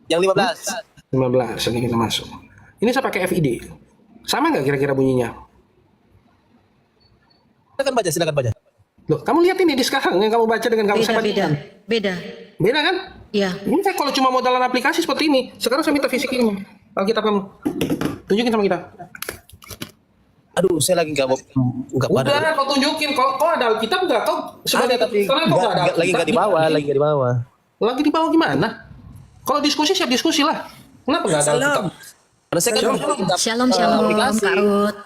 Yang 15. 15, ini kita masuk. Ini saya pakai FID. Sama nggak kira-kira bunyinya? Silakan baca. Loh, kamu lihat ini di sekarang yang kamu baca dengan kamu saya baca. Beda. Beda kan? Iya. Ini saya kalau cuma modalan aplikasi seperti ini. Sekarang saya minta fisik ini. Alkitab kamu. Tunjukin sama kita. Aduh, saya lagi nggak pada. Udah, kau tunjukin. Kau ada Alkitab nggak? Kau sebagai sekarang kau nggak ada Alkitab. Lagi nggak di bawah. Lagi di bawah gimana? Kalau diskusi siap diskusi lah. Kenapa nggak ada Alkitab? Shalom, Kak Ruth.